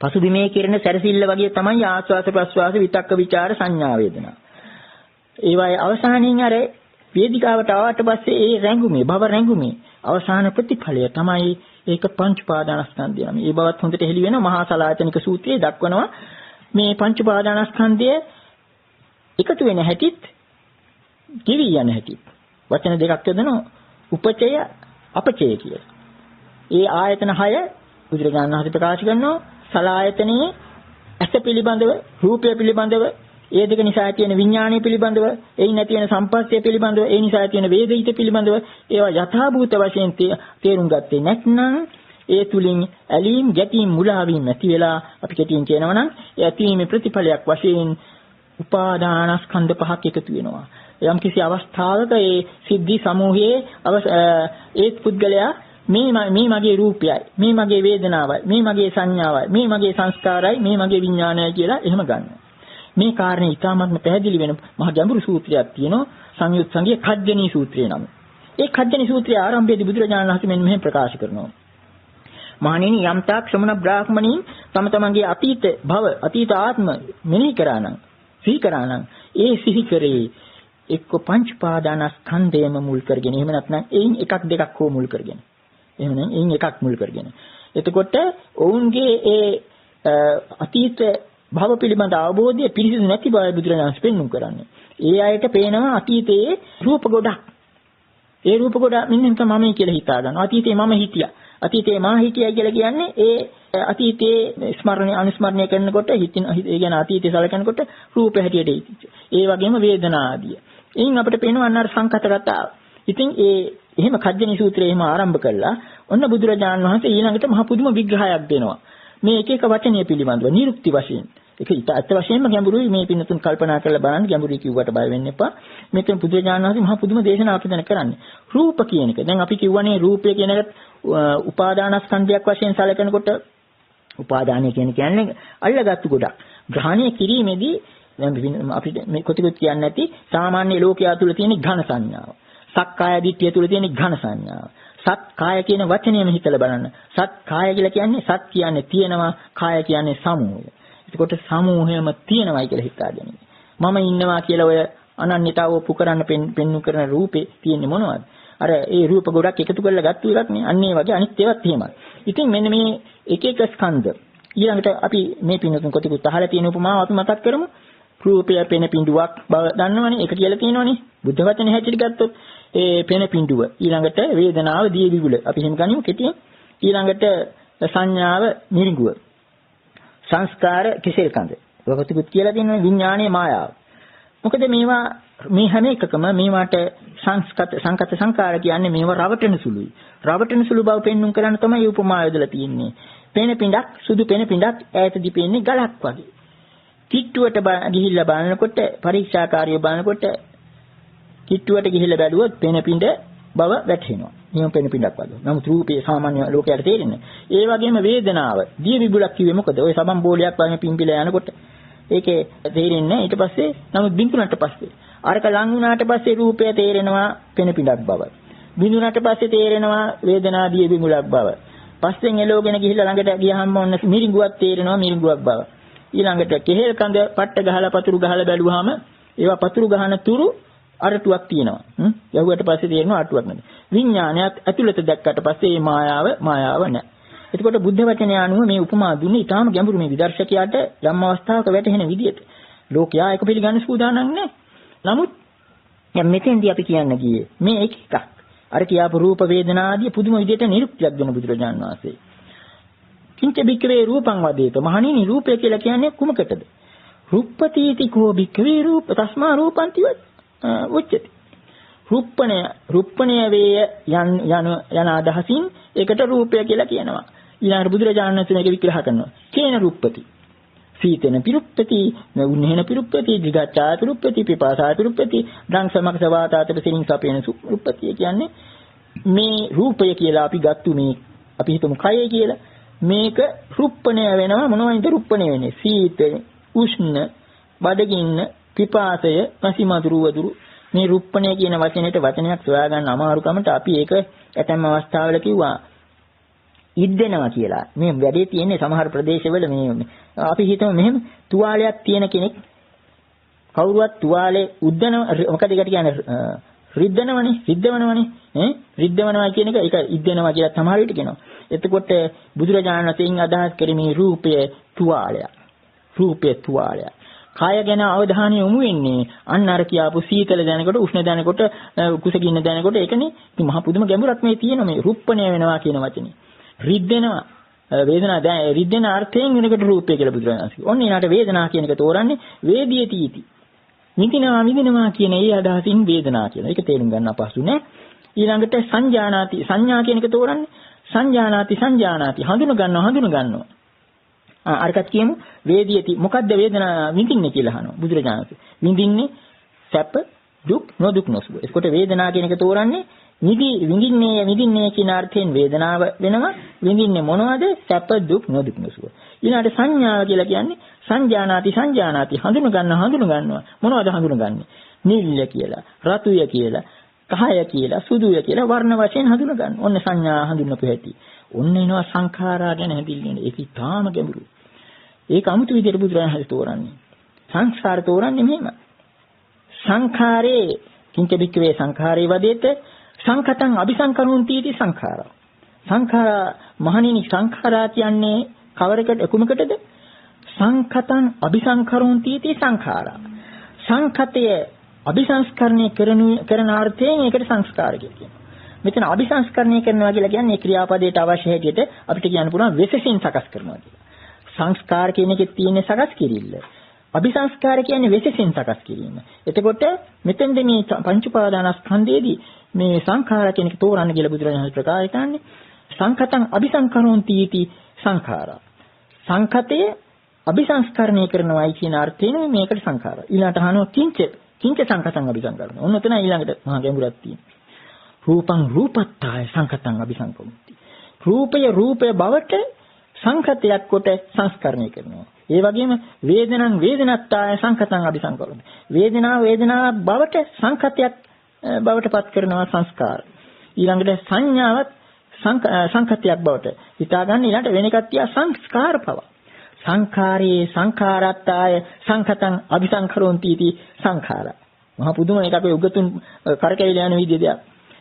පසුබිමේ කිරණ සැරසිල්ල වගේ තමයි ආස්වාස ප්‍රස්වාස විතක්ක ਵਿਚාර සංඥා වේදනා. ඒවායේ අවසානයේ අර වේදිකාවට ආවට පස්සේ ඒ භව රැඟුමේ අවසාන ප්‍රතිඵලය තමයි ඒක පංච උපාදානස්කන්ධය. මේ බවත් හොඳට හෙළි වෙනවා මහා සලායතනික සූත්‍රයේ දක්වනවා මේ පංච උපාදානස්කන්ධය එකතු වෙන හැටිත් කිවි යන හැටිත් වචන දෙකක් යොදනවා උපචය අපචය කියලා. ඒ ආයතන 6 බුදුරජාණන් වහන්සේ ප්‍රකාශ කරනවා සලායතනයේ ඇස පිළිබඳව රූපය පිළිබඳව ඒ දෙක නිසා තියෙන විඥානය පිළිබඳව එයින් නැති වෙන සම්පස්ය පිළිබඳව ඒ නිසා තියෙන වේදිත පිළිබඳව ඒවා යථාභූත වශයෙන් තේරුම් ගත්තේ නැත්නම් ඒ තුලින් ඇලීම් ගැටීම් මුලාවීම් ඇති වෙලා අපි කෙටියෙන් කියනවා නම් ඒ ඇතිවීමේ ප්‍රතිඵලයක් වශයෙන් උපාදානස්කන්ධ පහක් එකතු වෙනවා. යම් කිසි අවස්ථාවක ඒ සිද්ධි සමූහයේ ඒ පුද්ගලයා මේ මගේ රූපයයි, මේ මගේ වේදනාවයි, මේ මගේ සංඥාවයි, මේ මගේ සංස්කාරයි, මේ මගේ විඥානයයි කියලා එහෙම ගන්නවා. මේ කාරණේ ඉතාමත්ම පැහැදිලි වෙන මහ ගැඹුරු සූත්‍රයක් තියෙනවා සංයුත් සංගයේ කජ්ජනී සූත්‍රය නම. ඒ කජ්ජනී සූත්‍රයේ ආරම්භයේදී බුදුරජාණන් වහන්සේ මෙන්න මෙහෙම ප්‍රකාශ කරනවා. මහණෙනි යම්තාක් ශ්‍රමණ බ්‍රාහ්මණීන් තම තමන්ගේ අතීත ආත්ම මෙනෙහි කරානම් සිහි කරානම් ඒ සිහි කරේ එක්ක පංච පාදානස්කන්ධයම මුල් කරගෙන එහෙම නැත්නම් එයින් එකක් දෙකක් හෝ මුල් කරගෙන. එහෙනම් එයින් එකක් මුල් කරගෙන. එතකොට ඔවුන්ගේ ඒ අතීත භව පිළිබඳ අවබෝධය පිරිසිදු නැති බව බුදුරජාණන් පෙන්වුම් කරන්නේ. ඒ අයට පේනවා අතීතයේ රූප ගොඩක්. ඒ රූප ගොඩ මෙන්න මමයි කියලා හිතා ගන්නවා. අතීතයේ මම හිටියා. අතීතයේ මා හිටියා කියලා කියන්නේ ඒ අතීතයේ ස්මරණය අනුස්මරණය කරනකොට ඒ කියන්නේ අතීතය සලකනකොට රූප හැටියට හිටිච්ච. ඒ වගේම වේදනා ආදිය. එයින් අපිට පේනවා අන්න අර සංකතගතාව. ඉතින් එහෙම කජ්ජනී සූත්‍රය එහෙම ආරම්භ කළා. ඔන්න බුදුරජාණන් වහන්සේ ඊළඟට මහ පුදුම විග්‍රහයක් දෙනවා. මේ එක එක වචනය පිළිබඳව නිරුක්ති වශයෙන් ඒක අත් වශයෙන්ම ගැඹුරුයි මේ පින්නතුන් කල්පනා කරලා බලන්න ගැඹුරුයි කිව්වට බය වෙන්න එපා. මෙතන බුදුරජාණන් වහන්සේ මහා පුදුම දේශනාවක් දෙන කරන්නේ. රූප කියන එක. දැන් අපි කියවනේ රූපය කියන එක උපාදානස්කන්ධයක් වශයෙන් සැලකනකොට උපාදානය කියන්නේ අල්ලගත්තු ගොඩක්. ග්‍රහණය කිරීමේදී දැන් අපිට මේ කොටිකුත් කියන්නේ නැති සාමාන්‍ය ලෝකයා තුල තියෙන ඝන සංඥාව. සක්කාය දිට්ඨිය තුල තියෙන ඝන සංඥාව. සත් කාය කියන වචනයම හිතලා බලන්න. සත් කාය කියලා කියන්නේ සත් කියන්නේ තියෙනවා, කාය කියන්නේ සමූහය. එතකොට සමූහයම තියෙනවායි කියලා හිතාගෙන. මම ඉන්නවා කියලා ඔය අනන්‍යතාව ඔප්පු කරන්න පෙන්වු කරන රූපේ තියෙන්නේ මොනවද? අර ඒ රූප ගොඩක් එකතු කරලා ගත්ත එකක් නේ. අන්න ඒ වගේ අනිත් ඒවාත් එහෙමයි. ඉතින් මෙන්න මේ එක එක ස්කන්ධ ඊළඟට අපි මේ පින්නතුන් කොටිකුත් අහලා තියෙන උපමාව අපි මතක් කරමු. රූපය පෙන පිඬුවක් බව දන්නවනේ. ඒක කියලා තියෙනවනේ. බුද්ධ වචනේ හැටියට ගත්තොත් ඒ පෙන පිඬුව ඊළඟට වේදනාව දිය විගුල අපි එහෙම ගනිමු කෙටියෙන්. ඊළඟට සංඥාව මිරිඟුව. සංස්කාර කෙසෙල් කඳ. ඔබතුකුත් කියලා තියෙනවා විඥානයේ මායාව. මොකද මේවා මේ හැම එකකම මේවට සංකත සංකාර කියන්නේ මේවා රවටන සුළුයි. රවටන සුළු බව පෙන්වුම් කරන්න තමයි උපමා යොදලා තියෙන්නේ. පෙන පිඬක් සුදු පෙන පිඬක් ඈතදී පෙන්නේ ගලක් වගේ. කිට්ටුවට ගිහිල්ලා බලනකොට පරීක්ෂාකාරීව බලනකොට කිට්ටුවට ගිහිල්ලා බැලුවොත් පෙන පිඬ බව වැටහෙනවා. නියම පෙන පිඬක් වගේ. නමුත් රූපේ සාමාන්‍ය ලෝකයට තේරෙන්නේ. ඒ වගේම වේදනාව. දිය විබුලක් කිව්වේ මොකද? ওই සබම් බෝලයක් වගේ පිම්පිලා යනකොට ඒකේ තේරෙන්නේ ඊට පස්සේ නමුත් බිඳුනට පස්සේ අරක ලං වුණාට පස්සේ රූපය තේරෙනවා පෙන පිටක් බව. බිඳුනට පස්සේ තේරෙනවා වේදනාදී බිඳුලක් බව. පස්සෙන් එළෝගෙන ගිහිල්ලා ළඟට ගියහම ඔන්න මිරිඟුවක් තේරෙනවා මිරිඟුවක් බව. ඊළඟට කෙහෙල් කඳ පට්ට ගහලා පතුරු ගහලා බැලුවාම ඒවා පතුරු ගහන තුරු අරටුවක් තියෙනවා. යහුවට පස්සේ තේරෙනවා අරටුවක් නැහැ. විඥානයත් ඇතුළත දැක්කට පස්සේ මේ මායාව නැහැ. එතකොට බුද්ධ වචනය අනුව මේ උපමා දුන්නේ ඊටාම ගැඹුරු මේ විදර්ශකයාට යම් අවස්ථාවක වැටහෙන විදියට. ලෝකයා ඒක පිළිගන්න සූදානම් නැහැ. නමුත් දැන් මෙතෙන්දී අපි කියන්න ගියේ මේ එකක්. අර කියාපු රූප වේදනා ආදී පුදුම විදියට නිරුක්තියක් දෙන බුදුරජාණන් වහන්සේ. කිංච බික්කවේ රූපං වදේත. මහණෙනි රූපය කියලා කියන්නේ කුමකටද? රුප්පතීති කෝ බික්කවේ රූප තස්මා රූපන්ති උච්චති. රුප්පණය වේ යන අදහසින් ඒකට රූපය කියලා කියනවා. ඊළඟට බුදුරජාණන් වහන්සේ මේක විග්‍රහ කරනවා. කේන රුප්පති. සීතෙන පිරුප්පති, උන්නේන පිරුප්පති, දිගච්ඡා පිරුප්පති, පිපාසා පිරුප්පති, ධංසමක සවාතාතප සිරින් සපේන රුප්පති කියන්නේ මේ රූපය කියලා අපි ගත්තු මේ අපි හිතමු කය කියලා. මේක රුප්පණය වෙනවා මොනවයින්ද රුප්පණය වෙන්නේ? සීතල, උෂ්ණ, බඩගින්න, පිපාසය, පසිමදුරු වදුරු මේ රුප්පණය කියන වචනේට වචනයක් සොයා ගන්න අමාරුකමට අපි ඒක ඇතැම් අවස්ථාවල කිව්වා ඉද්දෙනවා කියලා. මේ වැඩේ තියෙන්නේ සමහර ප්‍රදේශවල මේ අපි හිතමු මෙහෙම තුවාලයක් තියෙන කෙනෙක් කවුරුවත් තුවාලේ උද්දන මොකද ඒකට කියන්නේ රිද්දවනවනේ රිද්දවනවා කියන එක ඒක ඉද්දෙනවා කියලා සමහර විට කියනවා. එතකොට බුදුරජාණන් වහන්සේගෙන් අදහස් කරේ මේ රූපය තුවාලයක්. කාය ගැන අවධානය යොමු වෙන්නේ අන්න අර කියාපු සීතල දැනකොට උෂ්ණ දැනකොට කුසගින්න දැනකොට ඒකනේ ඉතින් මහ පුදුම ගැඹුරක් මේ තියෙන මේ රුප්පණය වෙනවා කියන වචනේ. රිද්දෙනවා වේදනා දැන් රිද්දෙන අර්ථයෙන් වෙනකට රූපය කියලා බුදුරජාණන් වහන්සේ. ඔන්න ඊළාට වේදනා කියන එක තෝරන්නේ වේදියතිති. විඳිනවා කියන ඒ අදහසින් වේදනා කියන. ඒක තේරුම් ගන්න අපහසු නෑ. ඊළඟට සංජානාති සංඥා කියන එක තෝරන්නේ සංජානාති හඳුන ගන්නවා. අරකට කියමු වේදියති මොකද්ද වේදනා විඳින්නේ කියලා අහනවා බුදුරජාණන් වහන්සේ. විඳින්නේ සැප දුක් නොදුක් නොසුව. ඒකට වේදනා කියන එක තෝරන්නේ විඳින්නේ කියන අර්ථයෙන් වේදනාව වෙනවා. විඳින්නේ මොනවද? සැප දුක් නොදුක් නොසුව. ඊළඟට සංඥාව කියලා කියන්නේ සංජානාති හඳුන ගන්නවා. මොනවද හඳුනගන්නේ? නිල්ය කියලා, රතුය කියලා, කහය කියලා, සුදුය කියලා වර්ණ වශයෙන් හඳුන ගන්න. ඔන්න සංඥා හඳුන්වපු හැටි. ඔන්න එනවා සංඛාරා ගැන හැදින්නේ. ඒක ඊටාම ගැඹුරුයි. ඒක 아무තු විදියට බුදුරජාණන් වහන්සේ තෝරන්නේ. සංස්කාර තෝරන්නේ මෙහෙම. සංඛාරේ කිංච බික්කවේ සංඛාරේ වදේත සංඛතං අபிසංකරොන්ති इति සංඛාරා. සංඛාරා මහණෙනි සංඛාරා කියන්නේ කුමකටද? සංඛතං අபிසංකරොන්ති इति සංඛාරා. සංඛතය අபிසංස්කරණය කරන අර්ථයෙන් ඒකට සංස්කාර කියනවා. මෙතන අபிසංස්කරණය කරනවා කියලා කියන්නේ ක්‍රියාපදයට අවශ්‍ය හැටියට අපිට කියන්න පුළුවන් වෙසසින් සකස් කරනවා කියලා. සංස්කාර කියන එකේ තියෙන සකස් කිරීම. අபிසංස්කාර කියන්නේ වෙසසින් සකස් කිරීම. එතකොට මෙතෙන්ද මේ පංච උපාදානස්කන්ධයේදී මේ සංඛාර කියන එක තෝරන්න කියලා බුදුරජාණන් වහන්සේ ප්‍රකාශ කරන්නේ සංඛතං අபிසංකරොන්ති इति සංඛාරා. සංඛතය අபிසංස්කරණය කරනවායි කියන අර්ථයෙන් මේකට සංඛාර. ඊළඟට අහනවා කිංච සංඛතං අபிසංකරණ. ඔන්න ඔතන ඊළඟට මහා ගැඹුරක් තියෙනවා. රූපං රූපත්තාය සංඛතං අபிසංකරොන්ති. රූපය බවට සංඛතයක් කොට සංස්කරණය කරනවා. ඒ වගේම වේදනං වේදනත්තාය සංඛතං අபிසංකරොන්ති. වේදනාව බවට සංඛතයක් බවට පත් කරනවා සංස්කාර. ඊළඟට සංඥාවත් සංඛතයක් බවට හිතා ගන්න ඊළඟට වෙන එකක් තියා සංස්කාර පව. සංඛාරේ සංඛාරත්තාය සංඛතං අபிසංකරොන්ති इति සංඛාරා. මහා පුදුම එකක් ඔය උගතුන් කරකැවිලා යන විදිය දෙයක්.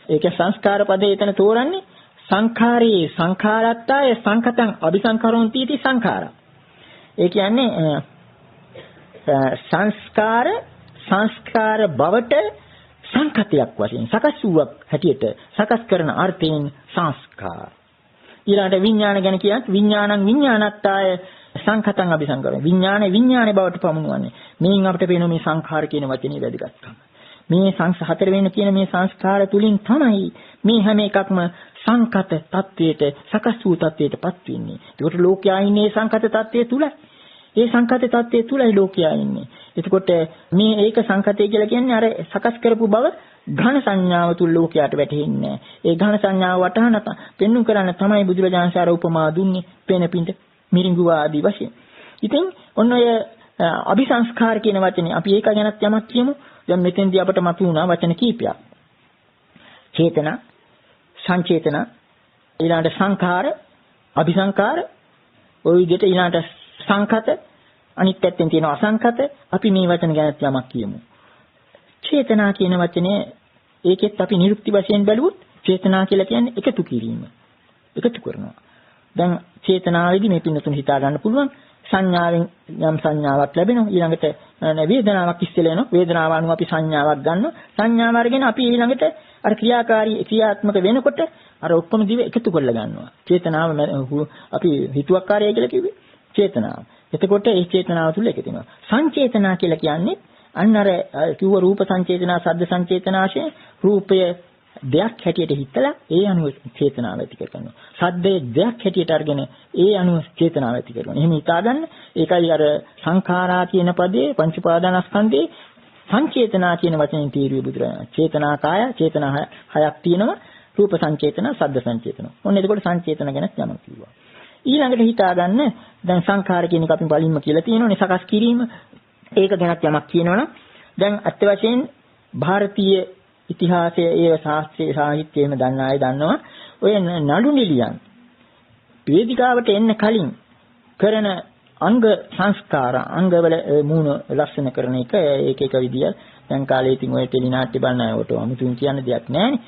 ඒක සංස්කාර පදේ එතන තෝරන්නේ සංඛාරේ සංඛාරත්තාය සංඛතං අபிසංකරොන්ති इति සංඛාරා. ඒ කියන්නේ සංස්කාර බවට සංකතයක් වශයෙන් සකස් වූවක් හැටියට සකස් කරන අර්ථයෙන් සංස්කාර. ඊළඟට විඥාන ගැන කියත් විඥානත්තාය සංකතං අபிසංකරණ. විඥානේ බවට පමුණුවන්නේ. මේන් අපිට පේන මේ සංඛාර කියන වචනේ වැදගත්කම. මේ හතර වෙන කියන මේ සංස්කාර තුලින් තමයි මේ හැම එකක්ම සංකත තත්වයට සකස් වූ තත්වයටපත් වෙන්නේ. ඒකට ලෝකයා ඉන්නේ සංකත තත්වයේ තුලයි. ඒ සංකත තත්වයේ තුලයි ලෝකයා ඉන්නේ. එතකොට මේ ඒක සංකතය කියලා කියන්නේ අර සකස් කරපු බව ඝන සංඥාව තුල ලෝකයට වැටෙන්නේ. ඒ ඝන සංඥාව වටහන පෙන්වු කරන්න තමයි බුදුරජාණන් ශාර උපමා දුන්නේ පෙන පිට මිරිඟුව ආදී වශයෙන්. ඉතින් ඔන්න ඔය අபிසංස්කාර කියන වචනේ අපි ඒක ගැනත් යමක් කියමු. දැන් මෙතෙන්දී අපට මතුවුණා වචන කීපයක්. චේතනා, සංචේතන, ඊළඟට සංඛාර, අபிසංකාර, ওই විදිහට ඊළඟට සංඛත, අනිත් පැත්තෙන් තියෙන අසංඛත. අපි මේ වචන ගැනත් යමක් කියමු. චේතනා කියන වචනේ ඒකෙත් අපි නිරුක්ති වශයෙන් බැලුවොත් චේතනා කියලා කියන්නේ එකතු කිරීම. එකතු කරනවා. දැන් චේතනාවේදී මේ පින්නතුන් හිතා ගන්න පුළුවන් සංඥාවෙන් යම් සංඥාවක් ලැබෙනවා. ඊළඟට වේදනාවක් ඉස්සෙල්ලා එනවා. වේදනාව අනුව අපි සංඥාවක් ගන්නවා. සංඥාව අරගෙන අපි ඊළඟට අර ක්‍රියාත්මක වෙනකොට අර ඔක්කොම දිව එකතු කරලා ගන්නවා. චේතනාව අපි හිතුවක්කාරය කියලා කිව්වේ චේතනාව. එතකොට ඒ චේතනාව තුල එකතු වෙනවා. සංචේතනා කියලා කියන්නේ අන්න අර කිව්ව රූප සංචේතනා, ශබ්ද සංචේතනා වශයෙන් රූපය දෙයක් හැටියට හිතලා ඒ අනුව චේතනාව ඇති කරගන්නවා. ශබ්දයේ දෙයක් හැටියට අරගෙන ඒ අනුව චේතනාව ඇති කරගන්නවා. එහෙම හිතාගන්න. ඒකයි අර සංඛාරා කියන පදේ පංච උපාදානස්කන්ධේ සංචේතනා කියන වචනෙන් තීරුවේ බුදුරජාණන්. චේතනා කාය, චේතනා හයක් තියෙනවා. රූප සංචේතන, ශබ්ද සංචේතන. ඔන්න එතකොට සංචේතන ගැන යමක් කිව්වා. ඊළඟට හිතාගන්න දැන් සංඛාර කියන එක අපි බලින්ම කියලා තියෙනවනේ සකස් කිරීම. ඒක ගැනත් යමක් කියනවනම් දැන් අත්‍ය වශයෙන් ಭಾರತೀಯ ඉතිහාසයේ ඒ ශාස්ත්‍රීය සාහිත්‍යයේම දන්න අය දන්නවා ඔය නඩු නිලියන් වේදිකාවට එන්න කලින් කරන අංග සංස්කාර අංගවල මූණ ලක්ෂණ කරන එක එක විදිය දැන් කාලේ ඉතින් ඔය ටෙලි නාට්‍ය බලන අයට අමුතුන් කියන්න දෙයක් නැහැ.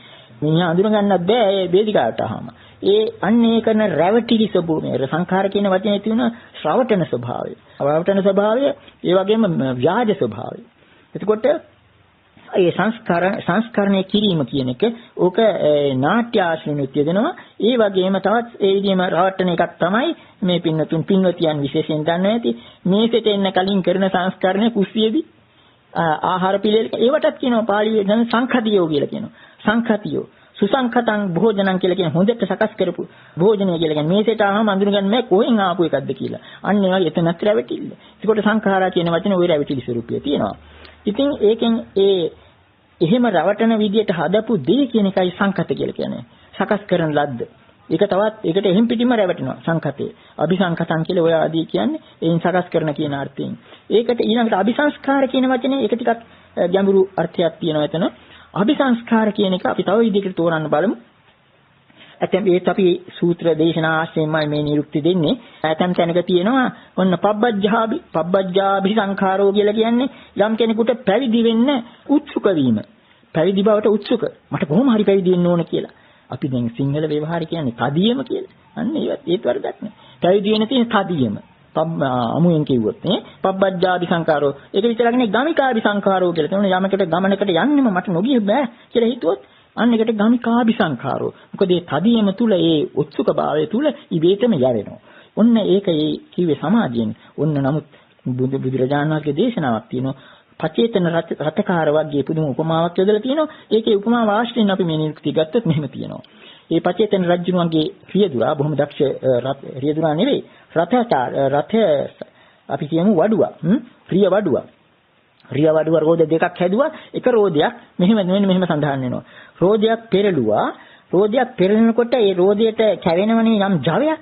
මිනිහා අඳුර ගන්නත් බෑ ඒ වේදිකාවට ආවම. ඒ අන්නේ කරන රැවටිලි ස්වභාවය සංඛාර කියන වචනේ තියෙන ශ්‍රවටන ස්වභාවය. රවටන ස්වභාවය ඒ වගේම ව්‍යාජ ස්වභාවය. එතකොට ඒ සංස්කරණය කිරීම කියන එක ඕක නාට්‍ය ආශ්‍රයෙන්ුත් යදෙනවා. ඒ වගේම තවත් ඒ විදිහම රවටන එකක් තමයි මේ පින්වතියන් විශේෂයෙන් දන්නවා ඇති. මේසෙට එන්න කලින් කරන සංස්කරණය කුස්සියේදී ආහාර පිළිවෙල ඒවටත් කියනවා පාළියේ දැන් සංඛතියෝ කියලා කියනවා. සංඛතියෝ සුසංඛතං භෝජනං කියලා කියන හොඳට සකස් කරපු භෝජනය කියලා කියන්නේ මේසෙට ආවම අඳුරගන්න බෑ කොහෙන් ආපු එකක්ද කියලා. අන්න ඒ වගේ එතනත් රැවටිල්ල. ඒකට සංඛාරා කියන වචනේ ওই රැවටිලි ස්වරූපය තියෙනවා. ඉතින් ඒකෙන් එහෙම රවටන විදියට හදපු දේ කියන එකයි සංඛත කියලා කියන්නේ. සකස් කරන ලද්ද. ඒක තවත් ඒකට එහෙම් පිටින්ම රැවටෙනවා සංඛතේ. අபிසංඛතං කියලා ඔය ආදී කියන්නේ එයින් සකස් කරන කියන අර්ථයෙන්. ඒකට ඊළඟට අபிසංස්කාර කියන වචනේ ඒක ටිකක් ගැඹුරු අර්ථයක් තියෙනවා එතන. අபிසංස්කාර කියන එක අපි තව විදිහකට තෝරන්න බලමු. ඇතැම් ඒත් අපි සූත්‍ර දේශනා ආශ්‍රයෙන්මයි මේ නිරුක්ති දෙන්නේ. ඇතැම් තැනක තියෙනවා ඔන්න පබ්බජ්ජාභි සංඛාරෝ කියලා කියන්නේ යම් කෙනෙකුට පැවිදි වෙන්න උත්සුක වීම. පැවිදි බවට උත්සුක. මට කොහොම හරි පැවිදි වෙන්න ඕන කියලා. අපි දැන් සිංහල ව්‍යවහාරය කියන්නේ තදියම කියලා. අන්න ඒත් වරදක් නෑ. පැවිදි වෙන්න තියෙන තදියම. අමුයෙන් කිව්වොත් නේ පබ්බජ්ජාභි සංඛාරෝ. ඒක විතරක් නෙවෙයි ගමිකාභි සංඛාරෝ කියලා. තෝරන යමකට ගමනකට යන්නෙම මට නොගිය බෑ කියලා හිතුවොත් අන්න ඒකට ගමිකාභි සංඛාරෝ. මොකද ඒ තදියම තුල ඒ උත්සුකභාවය තුල ඉබේටම යවෙනවා. ඔන්න ඒක ඒ කිව්වේ සමාධියෙන්. ඔන්න නමුත් බුදුරජාණන් වහන්සේගේ දේශනාවක් තියෙනවා. පචේතන රතකාර වර්ගයේ පුදුම උපමාවක් යොදලා තියෙනවා. ඒකේ උපමාව ආශ්‍රයෙන් අපි මේ නිරුක්තිය ගත්තොත් මෙහෙම තියෙනවා. මේ පචේතන රජුණන්ගේ රියදුරා බොහොම දක්ෂ රියදුරා නෙවෙයි. රථ අපි කියමු වඩුවා. රිය වඩුවා. රිය වඩුවා රෝද දෙකක් හැදුවා. එක රෝදයක් මෙහෙම සඳහන් වෙනවා. රෝදයක් පෙරළුවා. රෝදයක් පෙරලෙනකොට ඒ රෝදයට කැවෙනවනේ යම් ජවයක්.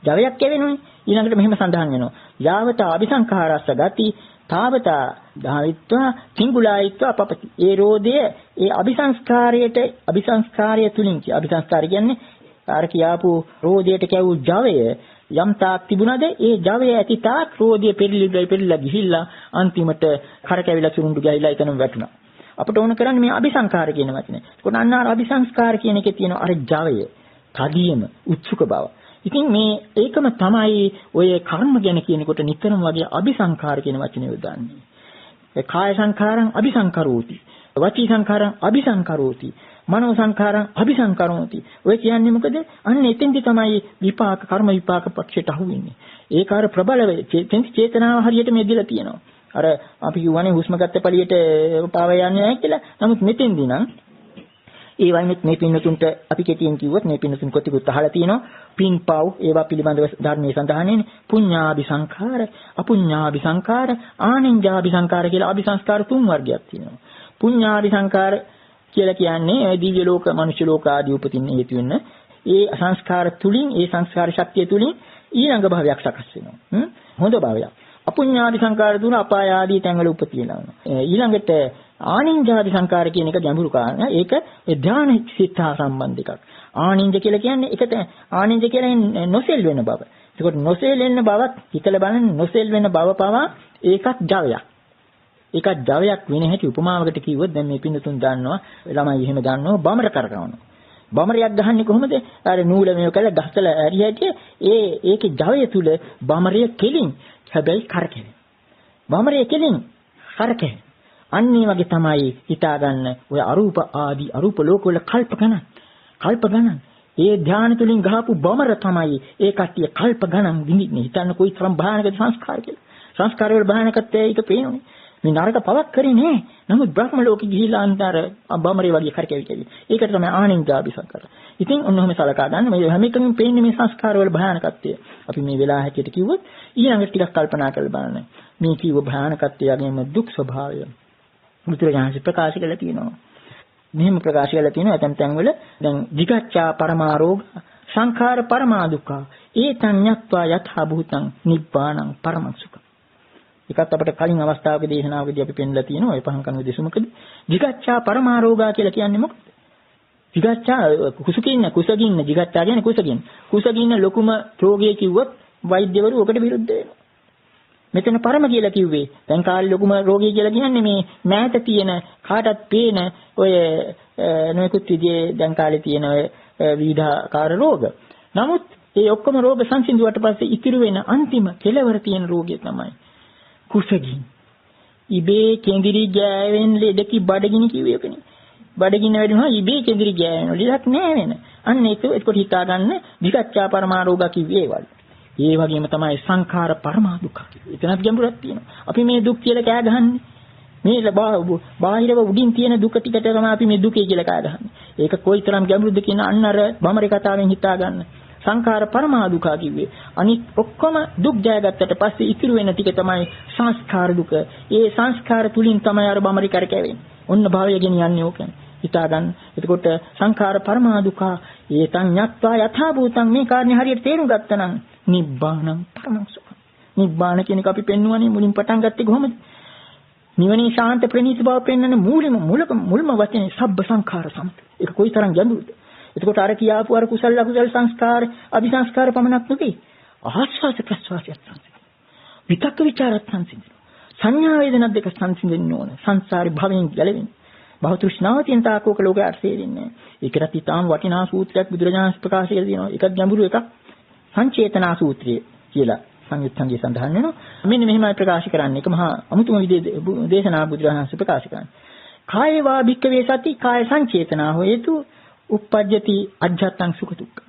ජවයක් කැවෙනවනේ. ඊළඟට මෙහෙම සඳහන් වෙනවා. යාවත අபிසංඛාරස්ස ගති තාවතා ධාවිත්වා සිංගුලායිත්වා පපති. ඒ රෝදය ඒ අபிසංස්කාරය තුලින් අபிසංස්කාරය කියන්නේ අර කියාපු රෝදයට කැවු ජවය යම් තාක් තිබුණාද ඒ ජවය ඇති තාක් රෝදය පෙරලිලා ගිහිල්ලා අන්තිමට කරකැවිලා චුරුඬු ගිහිලා එතනම වැටුණා. අපිට ඕන කරන්නේ මේ අபிසංස්කාර කියන වචනේ. ඒකට අන්න අර අபிසංස්කාර කියන එකේ තියෙන අර ජවය, තදියම, උත්සුක බව. ඉතින් මේ ඒකම තමයි ඔය කර්ම ගැන කියනකොට නිතරම වගේ අபிසංඛාර කියන වචනේ යොදන්නේ. කාය සංඛාරං අபிසංකරෝති. වචී සංඛාරං අபிසංකරෝති. මනෝ සංඛාරං අபிසංකරෝති. ඔය කියන්නේ මොකද? අන්න එතෙන්දි තමයි විපාක කර්ම විපාක පක්ෂයට අහු වෙන්නේ. ඒක අර ප්‍රබල චේතනාව හරියට මෙදිලා තියෙනවා. අර අපි කියවනේ හුස්ම ගත්ත පළියට පාව යන්නේ නැහැ කියලා. නමුත් මෙතෙන්දී නම් ඒ වයින්ෙත් මේ පින්නතුන්ට අපි කෙටියෙන් කිව්වොත් මේ පින්නතුන් කොටිකුත් අහලා තියෙනවා. පින් පව් ඒවා පිළිබඳව ධර්මයේ සඳහන් පුඤ්ඤාභි සංඛාර, අපුඤ්ඤාභි සංඛාර, ආනිඤ්ඤාභි සංඛාර කියලා අභිසංස්කාර තුන් වර්ගයක් තියෙනවා. පුඤ්ඤාභි සංඛාර කියලා කියන්නේ දිව්‍ය ලෝක, මනුෂ්‍ය ලෝක ආදී උපතින් හේතු වෙන ඒ සංස්කාර තුලින්, ඒ සංස්කාර ශක්තිය තුලින් ඊළඟ භවයක් සකස් වෙනවා. හොඳ භවයක්. අපුඤ්ඤාදි සංඛාර තුන අපාය ආදී තැන්වල උපතිනවා. ඊළඟට ආනින්ජාදි සංඛාර කියන එක ගැඹුරු කාරණා. ඒක ධාන සිත හා සම්බන්ධ එකක්. ආනින්ජ කියලා කියන්නේ ඒකට ආනින්ජ කියන්නේ නොසෙල් වෙන බව. ඒකට නොසෙල් වෙන බවත් හිතලා බලන්න නොසෙල් වෙන බව පවා ඒකත් ජවයක්. ඒකත් ජවයක් වෙන හැටි උපමාවකට කිව්වොත් දැන් මේ පින්නතුන් දන්නවා ළමයි එහෙම දන්නවා බමර කරකවනවා. බමරයක් ගහන්නේ කොහොමද? අර නූල මේක කරලා ගහතලා ඇරියට ඒකේ ජවය තුල බමරය කෙලින් හැබැයි කරකැවෙන. බමරය කෙලින් කරකැවෙන. අන්න ඒ වගේ තමයි හිතා ගන්න ඔය අරූප ආදී අරූප ලෝකවල කල්ප ගණන් ඒ ධානය තුලින් ගහපු බමර තමයි ඒ කට්ටිය කල්ප ගණන් විඳින්නේ. හිතන්න කොයි තරම් භයානක සංස්කාර කියලා. සංස්කාර වල භයානකත්වය ඒක පේනවනේ. මේ නරක පවක් කරේ නෑ. නමුත් බ්‍රහ්ම ලෝකෙ ගිහිලා අන්තර බමරේ වගේ කරකැවි. ඒකට තමයි ආනින්ජාපි සංකාර. ඉතින් ඔන්නෝම සලකා ගන්න මේ හැම එකකින් පේන්නේ මේ සංස්කාර වල භයානකත්වය. අපි මේ වෙලාව හැටියට කිව්වොත් ඊළඟට ටිකක් කල්පනා කරලා බලන්න. මේ කිව්ව භයානකත්වය යගේම දුක් ස්වභාවය. බුදුරජාණන් ප්‍රකාශ කළා තියෙනවා. මෙහෙම ප්‍රකාශ කළා තියෙනවා ඇතම් තැන්වල දැන් විගච්ඡා පරමාරෝග සංඛාර පරමා දුක්ඛ ඒතං ඤත්වා යථා භූතං නිබ්බාණං පරමං සුඛං. ඒකත් අපිට කලින් අවස්ථාවක දේශනාවකදී අපි පෙන්නලා තියෙනවා ඒ පහන් කනුව දෙසුමකදී. විගච්ඡා පරමාරෝගා කියලා කියන්නේ මොකක්ද? විගච්ඡා කුසගින්න විගච්ඡා කියන්නේ කුසගින්න ලොකුම රෝගය කිව්වොත් වෛද්‍යවරු ඔකට විරුද්ධ වෙනවා. මෙතන පරම කියලා කිව්වේ දැන් කාලේ ලොකුම රෝගී කියලා කියන්නේ මේ මෑත තියෙන කාටත් පේන ඔය නොයෙකුත් විදිහේ දැන් කාලේ තියෙන ඔය විවිධාකාර රෝග. නමුත් මේ ඔක්කොම රෝග සංසිඳුවට පස්සේ ඉතිරි වෙන අන්තිම කෙලවර තියෙන රෝගය තමයි කුසගින්න. ඉබේ කෙඳිරි ගෑවෙන ලෙඩකි බඩගිනි කිව්වේ ඒකනේ. බඩගින්න වැඩිනවා ඉබේ කෙඳිරි ගෑවෙන ලෙඩක් නෑ වෙන. අන්න ඒක හිතා ගන්න විගච්ඡා පරමාරෝගා කිව්වේ ඒවල්. ඒ වගේම තමයි සංඛාර පරමා දුක්ඛ. එතනත් ගැඹුරක් තියෙනවා. අපි මේ දුක් කියලා කෑ ගහන්නේ. මේ බාහිරව උඩින් තියෙන දුක ටිකට තමයි අපි මේ දුකේ කියලා කෑ ගහන්නේ. ඒක කොයිතරම් ගැඹුරුද කියන අන්න අර බමරේ කතාවෙන් හිතා ගන්න. සංඛාර පරමා දුක්ඛ කිව්වේ. අනිත් ඔක්කොම දුක් ජයගත්තට පස්සේ ඉතුරු වෙන ටික තමයි සංස්කාර දුක. ඒ සංස්කාර තුලින් තමයි අර බමරේ කරකැවෙන්නේ. ඔන්න භාවය ගෙනියන්නේ ඕකනේ. හිතා ගන්න. එතකොට සංඛාර පරමා දුක්ඛ ඒතං ඤත්වා යථා භූතං මේ කාරණේ හරියට තේරුම් ගත්තා නම් නිබ්බාණං පරමං සුඛං. නිබ්බාණ කියන එක අපි පෙන්වන්නේ මුලින් පටන් ගත්තේ කොහොමද? නිවනේ ශාන්ත ප්‍රණීත බව පෙන්වන මුල්ම වචනේ සබ්බ සංඛාර සමත. ඒක කොයිතරම් ගැඹුරුද? එතකොට අර කියාපු අර කුසල අකුසල සංස්කාර අபிසංස්කාර පමණක් නෙවෙයි. ආස්වාද ප්‍රස්වාසයත් සංසිඳෙනවා. විතක්ක ਵਿਚාරත් සංසිඳෙනවා. සංඥා වේදනා දෙක සංසිඳෙන්න ඕන. සංසාරේ භවයෙන් ගැලවෙන්න. භව තෘෂ්ණාව තියෙන තාකෝක ලෝකේ අර්ථයෙන්නේ. ඒකට ඊටාම් වටිනා සූත්‍රයක් බුදුරජාණන් ප්‍රකාශ කරලා තියෙනවා. එකක් ගැඹුරු එකක් සංචේතනා සූත්‍රය කියලා සංයුත්තංගේ සඳහන් වෙනවා. මෙන්න මෙහෙමයි ප්‍රකාශ කරන්නේ. ඒක මහා අමුතුම විදිහේ දේශනා බුදුරජාණන් ප්‍රකාශ කරන්නේ. කායවා භික්කවේ සති කාය සංචේතනා හේතු uppajjati ajjhattan sukha dukkha.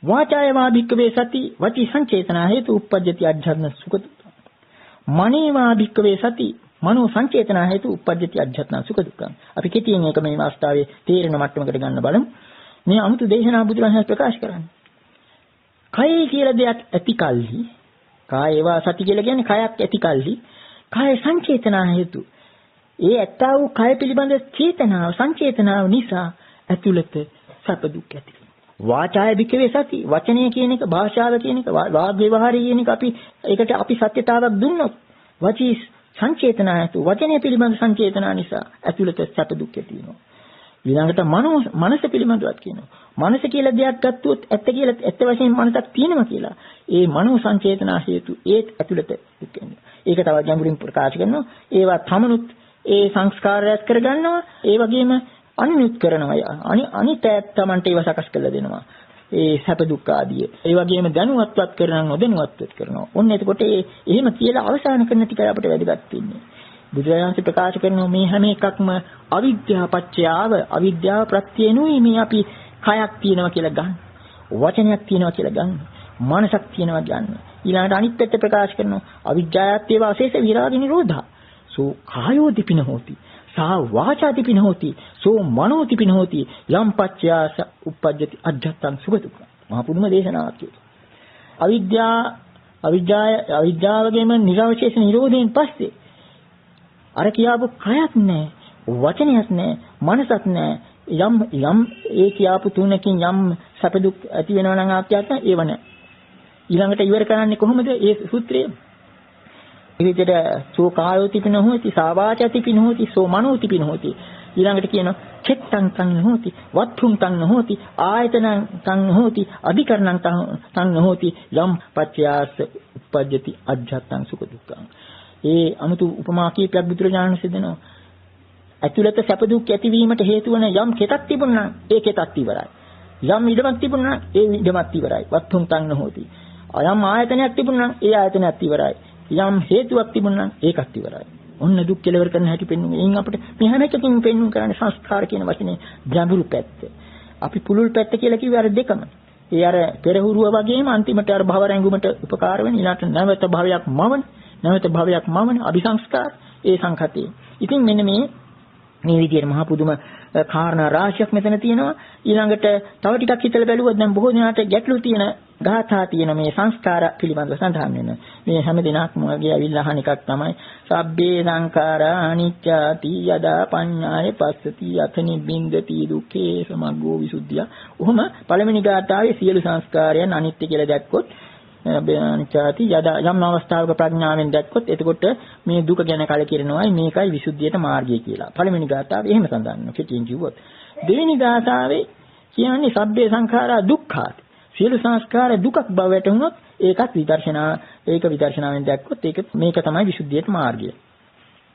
වාචායවා භික්කවේ සති වචී සංචේතනා හේතු uppajjati ajjhattan sukha dukkha. මනේවා භික්කවේ සති මනෝ සංචේතනා හේතු uppajjati ajjhattan sukha dukkha. අපි කෙටියෙන් ඒක මේ අවස්ථාවේ තේරෙන මට්ටමකට ගන්න බලමු. මේ අමුතු දේශනා බුදුරජාණන් ප්‍රකාශ කරන්නේ. කය කියලා දෙයක් ඇති කල්හි කායවා සති කියලා කියන්නේ කයක් ඇති කල්හි කාය සංචේතනා හේතු ඒ ඇත්තා වූ කය පිළිබඳ චේතනාව සංචේතනාව නිසා ඇතුළත සැප දුක් ඇති වෙනවා. වාචාය විකවේ සති වචනය කියන එක භාෂාව කියන එක වාග් ව්‍යවහාරය කියන එක ඒකට අපි සත්‍යතාවක් දුන්නොත් වචී සංචේතනා හේතු වචනය පිළිබඳ සංචේතනා නිසා ඇතුළත සැප දුක් ඇති වෙනවා. ඊළඟට මනස පිළිබඳවත් කියනවා. මනස කියලා දෙයක් ගත්තොත් ඇත්ත කියලා ඇත්ත වශයෙන් මනසක් තියෙනවා කියලා. ඒ මනෝ සංචේතනා හේතු ඒත් ඇතුළත දුක් වෙනවා. ඒක තව ගැඹුරින් ප්‍රකාශ කරනවා. ඒවා තමනුත් ඒ සංස්කාරයත් කරගන්නවා. ඒ වගේම අනිත් කරනවා. අනිත් තමන්ට ඒවා සකස් කරලා දෙනවා. ඒ සැප දුක් ආදී. ඒ වගේම දැනුවත්වත් කරනවා නොදැනුවත්වත් කරනවා. ඔන්න එතකොට එහෙම කියලා අවසන් කරන ටිකයි අපිට වැදගත් වෙන්නේ. බුදුරජාණන් ප්‍රකාශ කරනවා මේ හැම එකක්ම අවිද්‍යාව පත්‍යාව අවිද්‍යාව ප්‍රත්‍යේනුයි මේ අපි කයක් තියෙනවා කියලා ගන්න. වචනයක් තියෙනවා කියලා ගන්න. මනසක් තියෙනවා ගන්න. ඊළඟට අනිත් පැත්ත ප්‍රකාශ කරනවා අවිද්‍යාවත් ඒවා අශේෂ විරාග නිරෝධා. සෝ කායෝ දිපින හෝති. සා වාචා දිපින හෝති. සෝ මනෝ දිපින හෝති. යම් පත්‍යාස උප්පජ්ජති අජ්ජත්තං සුඛ දුක්ඛ. මහා පුදුම දේශනාවක් ඒක. අවිද්‍යාවගේම නිරවශේෂ නිරෝධයෙන් පස්සේ අර කියාපු කයක් නැහැ, වචනයක් නැහැ, මනසක් නැහැ. යම් ඒ කියාපු තුනකින් යම් සැප දුක් ඇති වෙනවා නම් ආත්‍යත් ඒව නැහැ. ඊළඟට ඉවර කරන්නේ කොහොමද? ඒ සූත්‍රය මේ විදිහට සෝ කායෝති පිනහෝති සාවාචති පිනහෝති සෝ මනෝති පිනහෝති. ඊළඟට කියනවා චෙත්තං තං නහෝති වත්තුං තං නහෝති ආයතනං තං නහෝති අධිකරණං තං නහෝති යම් පත්‍යාස උපජ්ජති අජ්ජත්තං සුඛ දුක්ඛං. ඒ අමුතු උපමා කීපයක් බුදුරජාණන් වහන්සේ දෙනවා. ඇතුළත සැප දුක් ඇතිවීමට හේතු වන යම් කෙතක් තිබුණා ඒ කෙතක් ඉවරයි. යම් ඉඩමක් තිබුණා ඒ ඉඩමක් ඉවරයි. වත්තුං තං නහෝති. යම් ආයතනයක් තිබුණා ඒ ආයතනයක් ඉවරයි. යම් හේතුවක් තිබුණා ඒකත් ඉවරයි. ඔන්න දුක් කෙලවර කරන හැටි පෙන්වන්නේ. එයින් අපිට මේ හැම එකකින් පෙන්වුම් කරන්නේ සංස්කාර කියන වචනේ ගැඹුරු පැත්ත. අපි පුලුල් පැත්ත කියලා කිව්වේ අර දෙකම. ඒ අර පෙරහුරුව වගේම අන්තිමට අර භව රැඟුමට උපකාර වෙන ඊළාට නැවත භවයක් මවන අபிසංස්කාර ඒ සංඛතේ. ඉතින් මෙන්න මේ විදිහට මහා පුදුම කාරණා රාශියක් මෙතන තියෙනවා. ඊළඟට තව ටිකක් හිතලා බැලුවොත් දැන් බොහෝ දෙනාට ගැටලු තියෙන ගාථා තියෙන මේ සංස්කාර පිළිබඳව සඳහන් වෙන. මේ හැම දිනක්ම වගේ අවිල්ල අහන එකක් තමයි සබ්බේ සංඛාරා අනිච්චාති යදා පඤ්ඤාය පස්සති අතනි බින්දති දුක්ඛේ සමග්ගෝ විසුද්ධිය. උහම පළවෙනි ගාථාවේ සියලු සංස්කාරයන් අනිත්‍ය කියලා දැක්කොත් අනිච්චාති යදා යම් අවස්ථාවක ප්‍රඥාවෙන් දැක්කොත් එතකොට මේ දුක ගැන කලකිරෙනවායි මේකයි විසුද්ධියට මාර්ගය කියලා. පළවෙනි ගාථාවේ එහෙම සඳහන් වෙනවා. කෙටියෙන් කිව්වොත්. දෙවෙනි ගාථාවේ කියන්නේ සබ්බේ සංඛාරා දුක්ඛාති. සියලු සංස්කාර දුකක් බව වැටහුනොත් ඒක විදර්ශනාවෙන් දැක්කොත් මේක තමයි විසුද්ධියට මාර්ගය.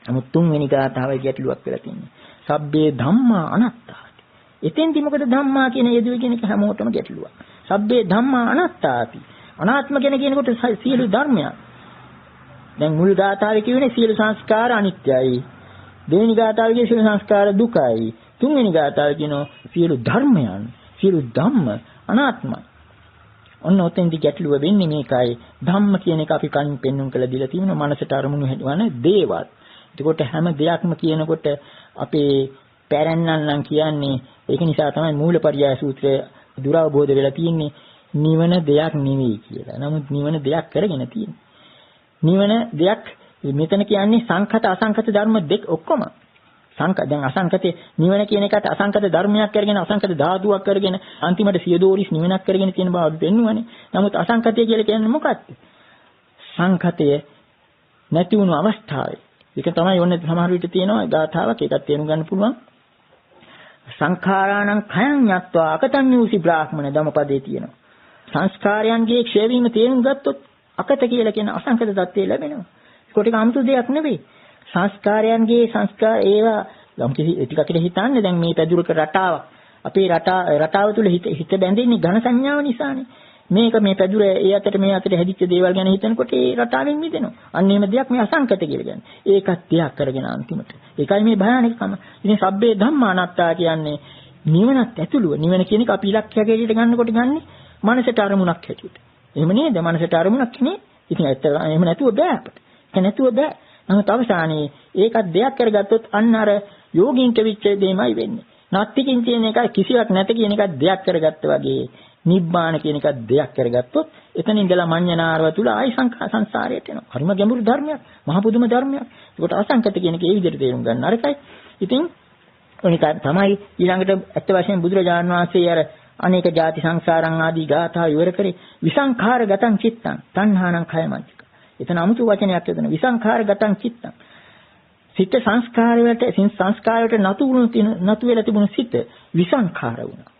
නමුත් තුන්වෙනි ගාථාවේ ගැටලුවක් වෙලා තියෙන්නේ. සබ්බේ ධම්මා අනාත්තාති. එතෙන්දි මොකද ධම්මා කියන යෙදුවේ කියන එක හැමෝටම ගැටලුවක්. සබ්බේ ධම්මා අනාත්තාති. අනාත්ම කියනකොට සියලු ධර්මයන්. දැන් මුල් ගාථාවේ කියුනේ සියලු සංස්කාර අනිත්‍යයි. දෙවෙනි ගාථාවේ කිය සියලු සංස්කාර දුකයි. තුන්වෙනි ගාථාවේ කියනවා සියලු ධර්මයන්, සියලු ධම්ම අනාත්මයි. ඔන්න ඔතෙන්දි ගැටලුව වෙන්නේ මේකයි. ධම්ම කියන එක අපි කලින් පෙන්වුම් කළ දීලා තියෙනවා මනසට අරමුණු හැදවන දේවල්. එතකොට හැම දෙයක්ම කියනකොට අපේ පැරණන්නන් කියන්නේ ඒක නිසා තමයි මූලපරියාය සූත්‍රය දුරවබෝධ වෙලා තියෙන්නේ. නිවන දෙයක් නෙවෙයි කියලා. නමුත් නිවන දෙයක් කරගෙන තියෙනවා. නිවන දෙයක් මෙතන කියන්නේ සංඛත අසංඛත ධර්ම දෙක ඔක්කොම. දැන් අසංඛතේ නිවන කියන එකට අසංඛත ධර්මයක් කරගෙන අසංඛත ධාතුවක් කරගෙන අන්තිමට සියදෝරිස් නිවනක් කරගෙන තියෙන බව අපි පෙන්වන්නේ. නමුත් අසංඛතය කියලා කියන්නේ මොකක්ද? සංඛතය නැති වුණු අවස්ථාවේ. ඒක තමයි ඔන්න සමහර විට තියෙනවා ගාථාවක් ඒකත් තේරුම් ගන්න පුළුවන්. සංඛාරාණං khයං යත්වා අකතං යූසි බ්‍රාහ්මණ ධම්මපදයේ තියෙනවා. සංස්කාරයන්ගේ ක්ෂය වීම තේරුම් ගත්තොත් අකත කියලා කියන අසංකත தත්ත්වය ලැබෙනවා. ඒක අමුතු දෙයක් නෙවෙයි. සංස්කාරයන්ගේ සංස්කාර ඒවා යම් කිසි ටිකකට හිතන්නේ දැන් මේ පැදුරක රටාවක්. අපේ රටාව තුල හිත බැඳෙන්නේ ඝන සංඥාව නිසානේ. මේක මේ පැදුර ඒ අතට මේ අතට හැදිච්ච දේවල් ගැන හිතනකොට ඒ රටාවෙන් මිදෙනවා. අන්න එහෙම දෙයක් මේ අසංකත කියලා කියන්නේ. ඒකත් දෙයක් කරගෙන අන්තිමට. ඒකයි මේ භයානකකම. ඉතින් සබ්බේ ධම්මා අනාත්තා කියන්නේ නිවනත් ඇතුළුව. නිවන කියන එක අපි ඉලක්කයක් හැටියට ගන්නකොට ගන්නේ මනසට අරමුණක් හැටියට. එහෙම නේද? මනසට අරමුණක් නේ. ඉතින් ඇත්ත එහෙම නැතුව බෑ අපිට. ඒක නැතුව බෑ. නමුත් අවසානයේ ඒකත් දෙයක් කරගත්තොත් අන්න අර යෝගීන්ට විච්ච දෙයමයි වෙන්නේ. නැත්තිකින් කියන එක කිසිවක් නැත කියන එකක් දෙයක් කරගත්ත වගේ නිබ්බාන කියන එකක් දෙයක් කරගත්තොත් එතන ඉඳලා මඤ්ඤණාරව තුල ආයි සංසාරයට එනවා. හරිම ගැඹුරු ධර්මයක්. මහ පුදුම ධර්මයක්. ඒකට අසංකත කියන එක ඒ විදිහට තේරුම් ගන්න අරකයි. ඉතින් ඔනික තමයි ඊළඟට ඇත්ත වශයෙන් බුදුරජාණන් වහන්සේ අර අනේක ಜಾති සංසාරං ආදී ගාථා ඉවර කරේ විසංඛාර ගතං චිත්තං තණ්හානං khයමංචක. එතන 아무තු වචනයක් එතන විසංඛාර ගතං චිත්තං. සිත සංස්කාරයට නතු වෙලා තිබුණු සිත විසංඛාර වුණා.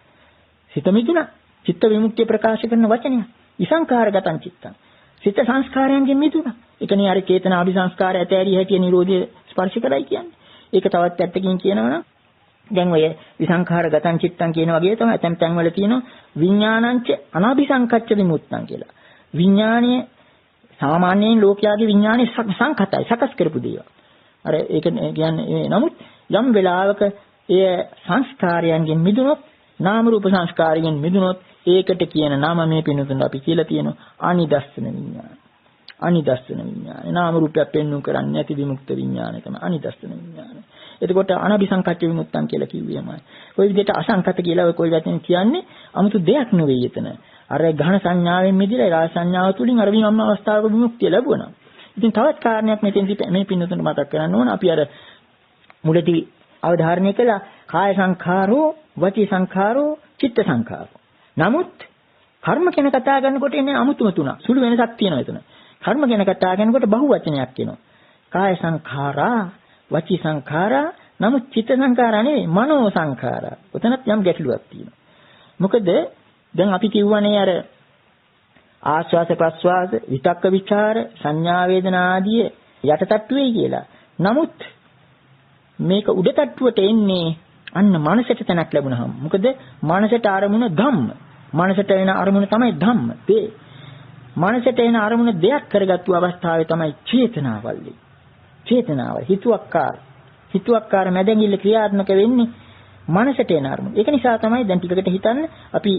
සිත මිදුණා. චිත්ත විමුක්තිය ප්‍රකාශ කරන වචනය. විසංඛාර ගතං චිත්තං. සිත සංස්කාරයන්ගෙන් මිදුණා. ඒකනේ අර චේතන අபிසංස්කාර ඇතෑරිය හැටිය නිරෝධය ස්පර්ශ කරයි කියන්නේ. ඒක තවත් පැත්තකින් කියනවනම් දැන් ඔය විසංඛාර ගතං චිත්තං කියන වගේ තමයි ඇතැම් තැන්වල තියෙනවා විඥානංච අනාභිසංකච්ඡ විමුක්තං කියලා. විඥානීය සාමාන්‍යයෙන් ලෝකයාගේ විඥානේ සංකතයි සකස් කරපු දේවල්. අර ඒක කියන්නේ නමුත් යම් වෙලාවක ඒ සංස්කාරයන්ගෙන් මිදුනොත් නාම රූප සංස්කාරයෙන් මිදුනොත් ඒකට කියන නම මේ පිනුතුන් අපි කියලා තියෙනවා අනිදස්සන විඥාන. අනිදස්සන විඥාන. නාම රූපයක් පෙන්වු කරන්නේ නැති විමුක්ත විඥානය තමයි අනිදස්සන විඥාන. එතකොට අනාභිසංකච්ඡ විමුක්තං කියලා කිව්වෙමයි. ওই විදිහට අසංකත කියලා ඔය කොයි වචනෙන් කියන්නේ 아무තු දෙයක් නෙවෙයි එතන. අර ඝන සංඥාවෙන් මිදලා රාජ සංඥාව තුලින් අර විමම්ම අවස්ථාවක විමුක්තිය ලැබුණා. ඉතින් තවත් කාරණයක් මෙතෙන්දී මේ පින්නතුන්ට මතක් කරගන්න ඕන. අපි අර මුලදී අවධාරණය කළා කාය සංඛාරෝ, වචී සංඛාරෝ, චිත්ත සංඛාරෝ. නමුත් කර්ම ගැන කතා කරනකොට එන්නේ අමුතුම තුනක්. සුළු වෙනසක් තියෙනවා එතන. කර්ම ගැන කතා කරනකොට බහුවචනයක් එනවා. කාය සංඛාරා, වචී සංඛාරා, නමුත් චිත්ත සංඛාරා නෙවෙයි මනෝ සංඛාරා. උතනත් යම් ගැටලුවක් තියෙනවා. මොකද දැන් අපි කියවනේ අර ආස්වාස ප්‍රස්වාස, විතක්ක ਵਿਚාර, සංඥා වේදනා ආදී යටටට්ටු වෙයි කියලා. නමුත් මේක උඩ තට්ටුවට එන්නේ අන්න මනසට තැනක් ලැබුණාම. මොකද මනසට අරමුණ ධම්ම. මනසට එන අරමුණ තමයි ධම්ම. ඒ මනසට එන අරමුණ දෙයක් කරගත්තු අවස්ථාවේ තමයි චේතනාවල්ලි. චේතනාව හිතුවක්කාර මැදැඟිල්ල ක්‍රියාත්මක වෙන්නේ මනසට එන අරමුණ. ඒක නිසා තමයි දැන් ටිකකට හිතන්න අපි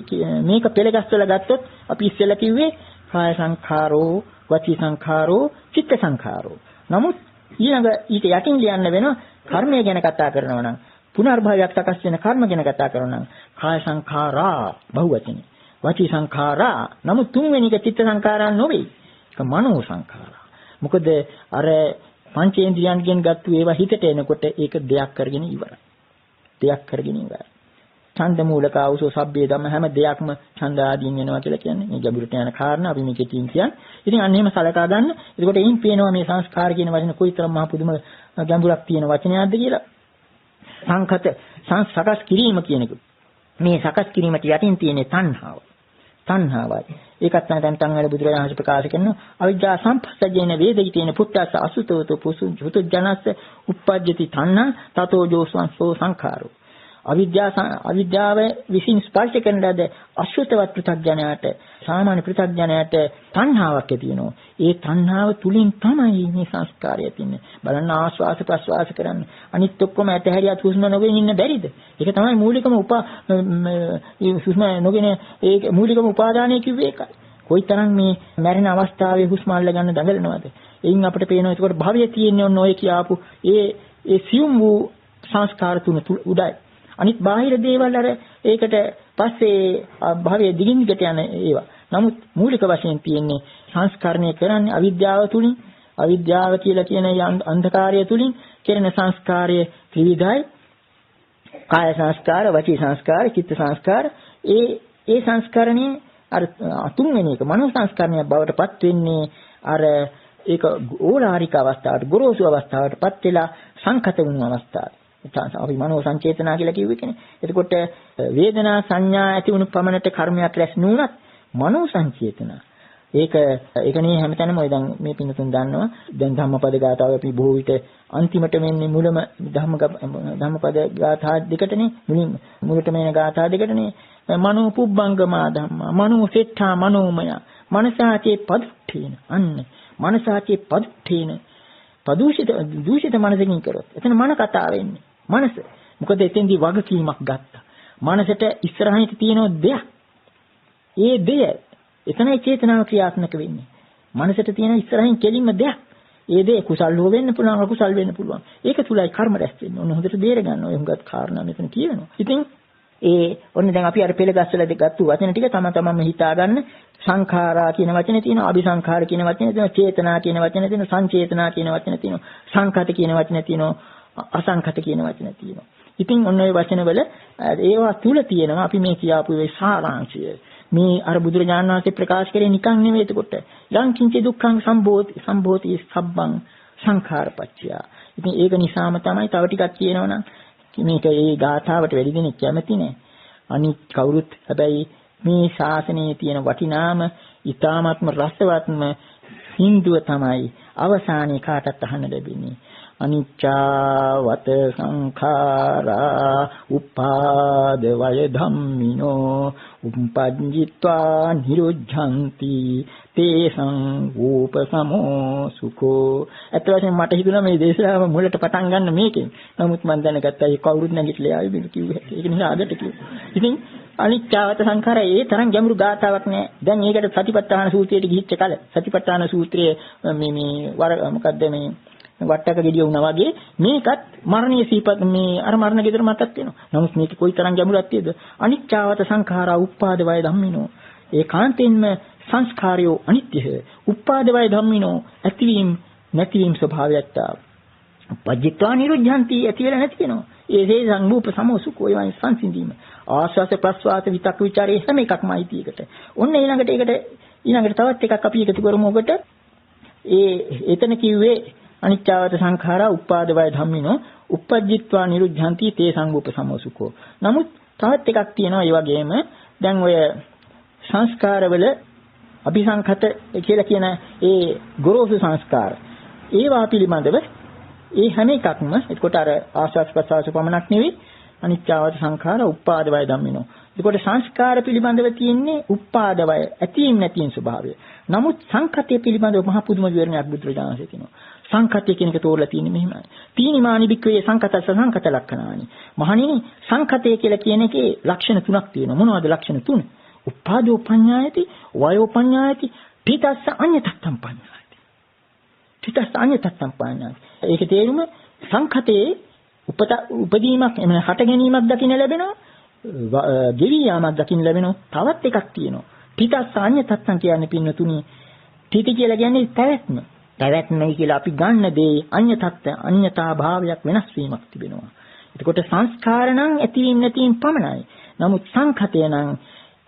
මේක පෙළගස්සලා ගත්තොත් අපි ඉස්සෙල්ලා කිව්වේ කාය සංඛාරෝ, වචී සංඛාරෝ, චිත්ත සංඛාරෝ. නමුත් ඊට යටින් ලියන්න වෙනවා කර්මය ගැන කතා කරනවා නම් පුනර්භවයක් සකස් වෙන කර්ම ගැන කතා කරනවා නම් කාය සංඛාරා බහුවචනේ. වචී සංඛාරා. නමුත් තුන්වෙනි එක චිත්ත සංඛාරා නෙවෙයි. ඒක මනෝ සංඛාරා. මොකද අර පංචේන්ද්‍රියන්ගෙන් ගත්තු ඒවා හිතට එනකොට ඒක දෙයක් කරගෙන ඉවරයි. දෙයක් කරගෙන ඉවරයි. ඡන්ද මූලක ආවසෝ සබ්බේ ධම්ම හැම දෙයක්ම ඡන්ද ආදීන් වෙනවා කියලා කියන්නේ. මේ ගැඹුරට යන කාරණා අපි මේකේ කියන්නේ. ඉතින් අන්න එහෙම සලකා ගන්න. එතකොට එයින් පේනවා මේ සංස්කාර කියන වචන කොයිතරම් මහ පුදුම ගැඹුරක් තියෙන වචනයක්ද කියලා. සංකත සකස් කිරීම කියන එක. මේ සකස් කිරීමට යටින් තියෙන තණ්හාව. තණ්හාවයි. ඒකත් තමයි දැන් වල බුදුරජාණන් වහන්සේ ප්‍රකාශ කරනවා අවිද්‍යා සම්පස්සජේන වේදිතේන පුත්තස්ස අසුතවතු පුසුජුත ජනස්ස උප්පජ්ජති තණ්හා තතෝ ජෝසංසෝ සංඛාරෝ. අවිද්‍යාව විසින් ස්පර්ශ කරන ලද අසුතවත් පෘථග්ජනයාට සාමාන්‍ය පෘථග්ජනයාට තණ්හාවක් ඇති වෙනවා. ඒ තණ්හාව තුලින් තමයි මේ සංස්කාරය තින්නේ. බලන්න ආස්වාස ප්‍රස්වාස කරන්න. අනිත් ඔක්කොම ඇතහැරියත් හුස්ම නොගෙන ඉන්න බැරිද? ඒක තමයි මූලිකම හුස්ම නොගෙන ඒ මූලිකම උපාදානය කිව්වේ ඒකයි. කොයිතරම් මේ මැරෙන අවස්ථාවේ හුස්ම අල්ල ගන්න දඟලනවද? එයින් අපිට පේනවා ඒකට භවය තියෙන්නේ ඔන්න ඔය කියාපු ඒ සියුම් වූ සංස්කාර තුන උඩයි. අනිත් බාහිර දේවල් අර ඒකට පස්සේ භවයේ දිගින් දිගට යන ඒවා. නමුත් මූලික වශයෙන් තියෙන්නේ සංස්කරණය කරන්නේ අවිද්‍යාව තුලින්. අවිද්‍යාව කියලා කියන අන්ධකාරය තුලින් කෙරෙන සංස්කාරය ත්‍රිවිධයි. කාය සංස්කාර, වචී සංස්කාර, චිත්ත සංස්කාර. ඒ සංස්කරණේ අර තුන්වෙනි එක මනෝ සංස්කරණයක් බවට පත් වෙන්නේ අර ඒක ඕලාරික අවස්ථාවට, ගොරෝසු අවස්ථාවට පත් වෙලා සංකත වුණු අවස්ථාවට. අපි මනෝ සංචේතනා කියලා කිව්වේ කෙනේ. එතකොට වේදනා සංඥා ඇති වුණු පමණට කර්මයක් රැස් නුනත් මනෝ සංචේතනා. ඒක නේ හැමතැනම ඔය දැන් මේ පින්නතුන් දන්නවා. දැන් ධම්මපද ගාථාව අපි බොහෝ විට අන්තිමට මෙන්නේ මුලම ධම්මපද ගාථා දෙකටනේ මුලටම එන ගාථා දෙකටනේ මනෝ පුබ්බංගමා ධම්මා මනෝ සෙට්ඨා මනෝමය මනසාචේ පදුට්ඨේන අන්න මනසාචේ පදුට්ඨේන දූෂිත මනසකින් කරොත් එතන මන කතාව වෙන්නේ මනස. මොකද එතෙන්දී වගකීමක් ගත්තා. මනසට ඉස්සරහින් තියෙන දෙයක්. ඒ දෙය එතනයි චේතනාව ක්‍රියාත්මක වෙන්නේ. මනසට තියෙන ඉස්සරහින් කෙලින්ම දෙයක්. ඒ දෙය කුසල් හෝ වෙන්න පුළුවන් අකුසල් වෙන්න පුළුවන්. ඒක තුලයි කර්ම රැස් වෙන්නේ. ඔන්න හොඳට බේර ගන්න ඔය හුඟක් කාරණා මෙතන කියනවා. ඉතින් ඔන්න දැන් අපි අර පෙළගස්සලා ගත්තු වචන ටික තමම හිතා ගන්න. සංඛාරා කියන වචනේ තියෙනවා, අபிසංඛාර කියන වචනේ තියෙනවා, චේතනා කියන වචනේ තියෙනවා, සංචේතනා කියන වචනේ තියෙනවා, සංකත කියන වචනේ තියෙනවා, අසංකත කියන වචනේ තියෙනවා. ඉතින් ඔන්න ඔය වචනවල ඒවා තුල තියෙනවා අපි මේ කියාපු ඒ සාරාංශය. මේ අර බුදුරජාණන් වහන්සේ ප්‍රකාශ කරේ නිකන් නෙවෙයි එතකොට. යං කිංච දුක්ඛං සම්භෝති සබ්බං සංඛාරපච්චය. ඉතින් ඒක නිසාම තමයි තව ටිකක් කියනවනම් මේක ඒ ගාථාවට වැඩි දෙනෙක් කැමති නෑ. අනිත් කවුරුත් හැබැයි මේ ශාසනයේ තියෙන වටිනාම ඊ타ත්ම රසවත්ම හින්දුව තමයි අවසානයේ කාටත් අහන්න ලැබෙන්නේ. අනිච්චවත සංඛාරා උපාද වය ධම්මිනෝ උපපඤ්ඤිත්වා නිරුද්ධಂತಿ තේසං උපසමෝ සුඛෝ. අත්වශයෙන් මට හිතුණා මේ දේශනාව මුලට පටන් ගන්න මේකෙන්. නමුත් මම දැනගත්තා ඒ කවුරුත් නැගිටලා ආවේ මේක කිව්වේ. ඒක නිසා අදට කිව්වා. ඉතින් අනිච්චවත සංඛාරය ඒ තරම් ගැඹුරු ගාථාවක් නෑ. දැන් ඒකට සතිපට්ඨාන සූත්‍රයට ගිහිච්ච කල සතිපට්ඨාන සූත්‍රයේ මේ මොකද්ද මේ වට්ටක ගෙඩිය වුණා වගේ මේකත් මරණීය සීපත් මේ අර මරණ ගෙදර මතක් වෙනවා. නමුත් මේක කොයිතරම් ගැඹුරක් තියෙද? අනිච්චවත සංඛාරා උපාද වය ධම්මිනෝ. ඒ කාන්තෙන්ම සංස්කාරයෝ අනිත්‍යය. උපාද වය ධම්මිනෝ ඇතිවීම නැතිවීම ස්වභාවයත් පජ්ජිත්වා නිරුද්ධಂತಿ ඇති වෙලා නැති වෙනවා. ඒ හේසං රූප සමෝසුකෝ ඒවයි සංසිඳීම. ආස්වාස ප්‍රස්වාස විතක් ਵਿਚාරේ හැම එකක්ම අයිති එකට. ඔන්න ඊළඟට තවත් එකක් අපි එකතු කරමු ඔකට එතන කිව්වේ අනිච්චවත සංඛාරා උපාද වය ධම්මිනෝ uppajjitva niruddhanti te sangupa samosukho. නමුත් තවත් එකක් තියෙනවා ඒ වගේම දැන් ඔය සංස්කාරවල අபிසංඛත කියලා කියන ඒ ගොරෝසු සංස්කාර ඒවා පිළිබඳව ඒ හැම එකක්ම එතකොට අර ආස්වාස් ප්‍රසවාස පමණක් නෙවෙයි අනිච්චවත සංඛාරා උපාද වය ධම්මිනෝ. එතකොට සංස්කාර පිළිබඳව තියෙන්නේ උපාද වය ඇතීම් නැතිම් ස්වභාවය. නමුත් සංඛතය පිළිබඳව මහ පුදුම විවරණයක් බුදුරජාණන් වහන්සේ කියනවා. සංඛතය කියන එක තෝරලා තියෙන්නේ මෙහෙමයි. තීනිමානි බික්කවේ සංඛතස්ස සංඛත ලක්ෂණානි. මහණෙනි සංඛතය කියලා කියන එකේ ලක්ෂණ තුනක් තියෙනවා. මොනවද ලක්ෂණ තුන? උපාදෝ පඤ්ඤායති, වයෝ පඤ්ඤායති, පිටස්ස අඤ්ඤතත්තම් පඤ්ඤායති. පිටස්ස අඤ්ඤතත්තම් පඤ්ඤායති. ඒකේ තේරුම සංඛතේ උපදීමක් එමෙ හට ගැනීමක් දකින්න ලැබෙනවා. ගෙවි යාමක් දකින්න ලැබෙනවා. තවත් එකක් තියෙනවා. පිටස්ස අඤ්ඤතත්තම් කියන්නේ පින්නතුණි. පිටි කියලා කියන්නේ පැවැත්ම. පැවැත්මයි කියලා අපි ගන්න දේ අඤ්ඤතා භාවයක් වෙනස් වීමක් තිබෙනවා. එතකොට සංස්කාර නම් ඇතිවීම නැතිවීම පමණයි. නමුත් සංඛතය නම්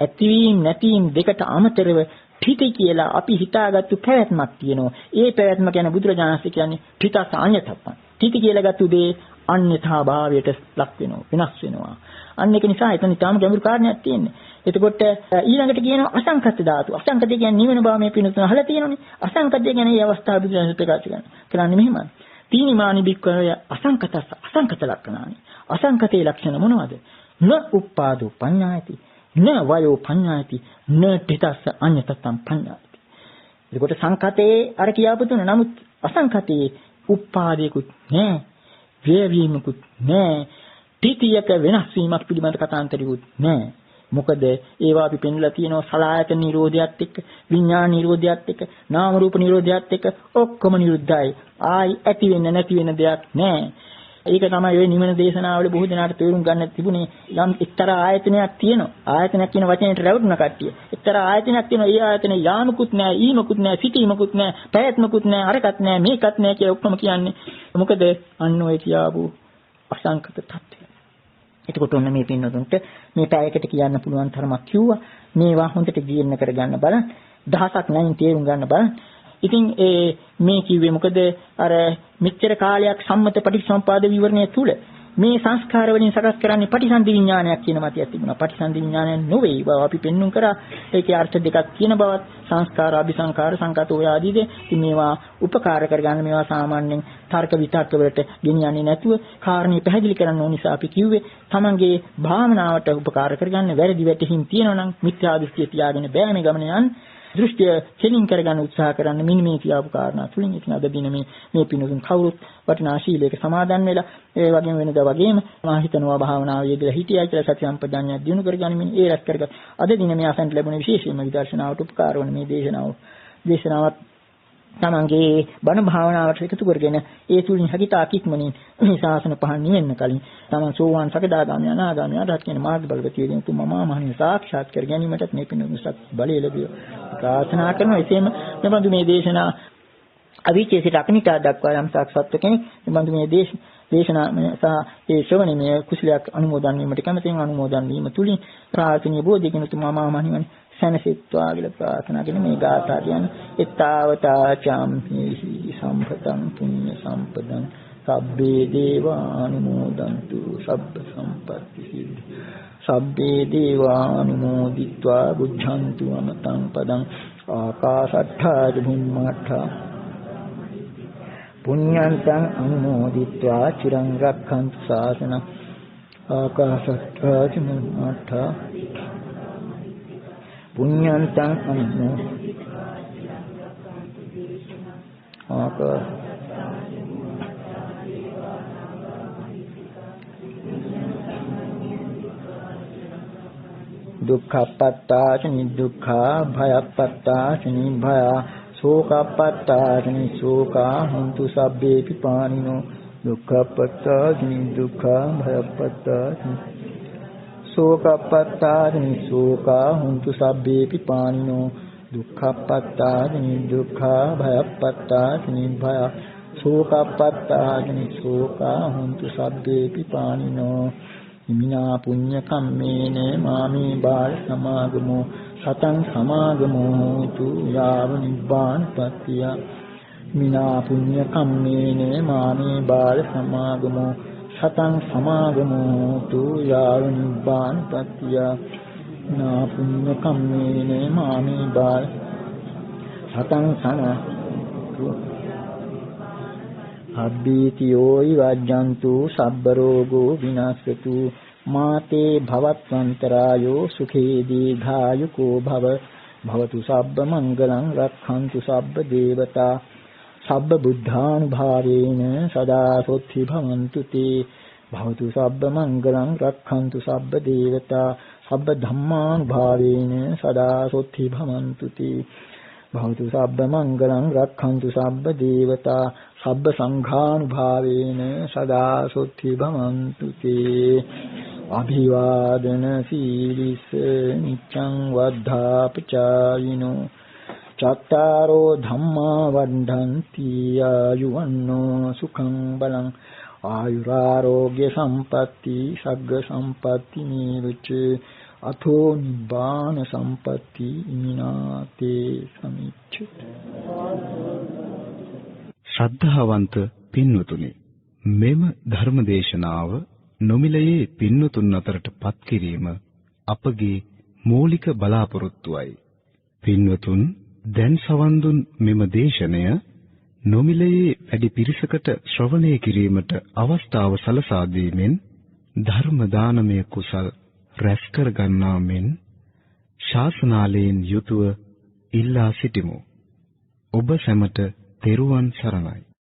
ඇතිවීම නැතිවීම දෙකට අමතරව පිටි කියලා අපි හිතාගත්තු පැවැත්මක් තියෙනවා. ඒ පැවැත්ම ගැන බුදුරජාණන් වහන්සේ කියන්නේ පිටස අඤ්ඤතප්පං. පිටි කියලා ගත්තු දේ අඤ්ඤතා භාවයට ලක් වෙනවා, වෙනස් වෙනවා. අන්න ඒක නිසා එතන ඊටාම ගැඹුරු කාරණයක් තියෙන්නේ. එතකොට ඊළඟට කියනවා අසංකත ධාතු. අසංකත කියන්නේ නිවන බව මේ පිනුතුන අහලා තියෙනනේ. අසංකතය ගැන මේ අවස්ථාව බුදුරජාණන් ප්‍රකාශ කරන්නේ මෙහෙමයි. තීනිමානි බික්කය අසංකතස්ස අසංකත ලක්ෂණානි. අසංකතේ ලක්ෂණ මොනවද? න උපාදෝ පඤ්ඤායති, න වයෝ පඤ්ඤායති, න පිටස්ස අඤ්ඤතත්තම් පඤ්ඤායති. එතකොට සංකතේ අර කියාපු තුන. නමුත් අසංකතේ උපාදේකුත් නෑ, වේවීමකුත් නෑ, පිටියක වෙනස් වීමක් පිළිබඳ කතාන්තරිකුත් නෑ. මොකද ඒවා අපි පෙන්වලා තියෙනවා සලආයතන නිරෝධයත් එක්ක, විඥාන නිරෝධයත් එක්ක, නාම රූප නිරෝධයත් එක්ක ඔක්කොම නිරුද්ධයි. ආයි ඇති වෙන්න නැති වෙන දෙයක් නෑ. ඒක තමයි ඔය නිවන දේශනාවල බොහෝ දෙනාට තේරුම් ගන්න තිබුණේ. යම් එක්තරා ආයතනයක් තියෙනවා. ආයතනයක් කියන වචනයට රැවටුණ කට්ටිය. එක්තරා ආයතනයක් තියෙනවා. ඒ ආයතනේ යාමකුත් නෑ, ඊමකුත් නෑ, සිටීමකුත් නෑ, පැවැත්මකුත් නෑ, අරකට නෑ, මේකත් නෑ කියලා ඔක්කොම කියන්නේ. මොකද අන්න ඔය කියාපු අසංකත තත්ත්වය. එතකොට ඔන්න මේ පින්නතුන්ට මේ පැයකට කියන්න පුළුවන් තරමක් කිව්වා. මේවා හොඳට ජීර්ණ කරගන්න බලන්න. දහසක් නැයින් තේරුම් ගන්න බලන්න. ඉතින් මේ කිව්වේ මොකද අර මෙච්චර කාලයක් සම්මත පටිච්චසමුපාද විවරණය තුල මේ සංස්කාර වලින් සකස් කරන්නේ පටිසන්ධි විඥානයක් කියන මතයක් තිබුණා. පටිසන්ධි විඥානය නොවේ බව අපි පෙන්눔 කරා. ඒකේ අර්ථ දෙකක් තියෙන බවත් සංස්කාර, අபிසංකාර, සංකතෝ ආදීද ඉතින් මේවා උපකාර කරගන්න මේවා සාමාන්‍යයෙන් තර්ක විතර්ක වලට ගෙනියන්නේ නැතුව කාරණේ පැහැදිලි කරන්න ඕන නිසා අපි කිව්වේ තමන්ගේ භාවනාවට උපකාර කරගන්න වැරදි වැටහිම් තියෙනවා නම් මිත්‍යා දෘෂ්ටිය තියාගෙන බෑ මේ ගමන යන්න. දෘෂ්ටිය කෙලින් කරගන්න උත්සාහ කරන්න මෙන්න මේ කියාපු කාරණා තුලින් ඉතින් අද දින මේ පිනුතුන් කවුරුත් වටිනා ශීලයක සමාදන් වෙලා ඒ වගේම වෙනදා වගේම මා හිතනවා භාවනාව යෙදලා හිටියයි කියලා සති සම්පජාඤ්ඤය දිනු කරගනිමින් ඒ රැස් කරගත් අද දින මේ අසන්ට ලැබුණ විශේෂයෙන්ම විදර්ශනාවට උපකාර වන මේ දේශනාවත් තමන්ගේ බණ භාවනාවට එකතු කරගෙන ඒ තුලින් හැකිතාක් ඉක්මනින් මේ ශාසන පහන් නිවෙන්න කලින් තමන් සෝවාන් සකදාගාමී අනාගාමී අරහත් කියන මාර්ගඵලගතිය දෙන තුමා මහණෙනි සාක්ෂාත් කර ගැනීමටත් මේ පිණුසත් බලය ලැබියෝ ප්‍රාර්ථනා කරනවා. එසේම මෙබඳු මේ දේශනා අවීචේ සිට අකනිටා දක්වා යම් සාක්ෂාත් කෙනෙක් මෙබඳු මේ දේශනා සහ ඒ ශ්‍රවණීය කුසලයක් අනුමෝදන් වීමට කැමැතින් අනුමෝදන් වීම තුලින් ප්‍රාර්ථනීය බෝධිගෙන තුමා මහණෙනි සනසිට්වා කියලා ප්‍රාර්ථනා කරන මේ ගාථා කියන්නේ එත්තාවතා චම්හි සම්පතං පුඤ්ඤ සම්පදං සබ්බේ දේවානුමෝදන්තු සබ්බ සම්පත්ති සිද්ධි සබ්බේ දේවානුමෝදිत्वा බුද්ධන්තු අමතං පදං ආකාශට්ඨා බුම්මඨා පුඤ්ඤන්තං අනුමෝදිत्वा චිරං රක්ඛන්තු ශාසනං ආකාශට්ඨා බුම්මඨා පුඤ්ඤන්තං අනුමෝදිत्वा දුක්ඛපත්තාච නිදුක්ඛා භයපත්තාච නිභයා ශෝකපත්තාච නිශෝකා හොන්තු සබ්බේපි පානිනෝ දුක්ඛපත්තාච නිදුක්ඛා භයපත්තාච ශෝකපත්තාච නිශෝකා හොන්තු සබ්බේපි පානිනෝ දුක්ඛපත්තාච නිදුක්ඛා භයපත්තාච නිභයා ශෝකපත්තාච නිශෝකා හොන්තු සබ්බේපි පානිනෝ ඉමිනා පුඤ්ඤ කම්මේන මාමේ බාල සමාගමෝ සතං සමාගමෝ තු යාව නිබ්බාන පත්‍තිය මිනා පුඤ්ඤ කම්මේන මාමේ බාල සමාගමෝ සතං සමාගමෝ තු යාව නිබ්බානපත්තිය නා පුඤ්ඤ කම්මේන මාමේ බාල සතං සන අබ්බීතියෝයි වජ්ජන්තු සබ්බ රෝගෝ විනාශතු මාතේ භවත්වන්තරායෝ සුඛේ දීඝායුකෝ භව භවතු සබ්බ මංගලං රක්ඛන්තු සබ්බ දේවතා සබ්බ බුද්ධානුභාවේන සදා සොත්ති භවන්තු තේ භවතු සබ්බ මංගලං රක්ඛන්තු සබ්බ දේවතා සබ්බ ධම්මානුභාවේන සදා සොත්ති භවන්තු තේ භවතු සබ්බ මංගලං රක්ඛන්තු සබ්බ දේවතා සබ්බ සංඝානුභාවේන සදා සොත්ති භවන්තු තේ අභිවාදන සීලිස නිච්ඡං වද්ධාපචායිනෝ චත්තාරෝ ධම්මා වණ්ඩන්ති ආයුවන්නෝ සුඛං බලං ආයුරාෝග්‍ය සම්පatti සග්ග සම්පatti නීවච අතෝ නිබ්බාන සම්පatti ඉමිනාතේ සමිච්ඡති. ශ්‍රද්ධාවන්ත පින්වතුනි, මෙම ධර්මදේශනාව නොමිලයේ පින්වතුන් අතරට පත් කිරීම අපගේ මූලික බලාපොරොත්තුවයි. පින්වතුන් දැන් සවන් දුන් මෙම දේශනය නොමිලයේ වැඩි පිරිසකට ශ්‍රවණය කිරීමට අවස්ථාව සලසා දීමෙන් ධර්ම දානමය කුසල් රැස් කර ගන්නා මෙන් ශාසනාලයෙන් යුතුව ඉල්ලා සිටිමු. ඔබ සැමට තෙරුවන් සරණයි.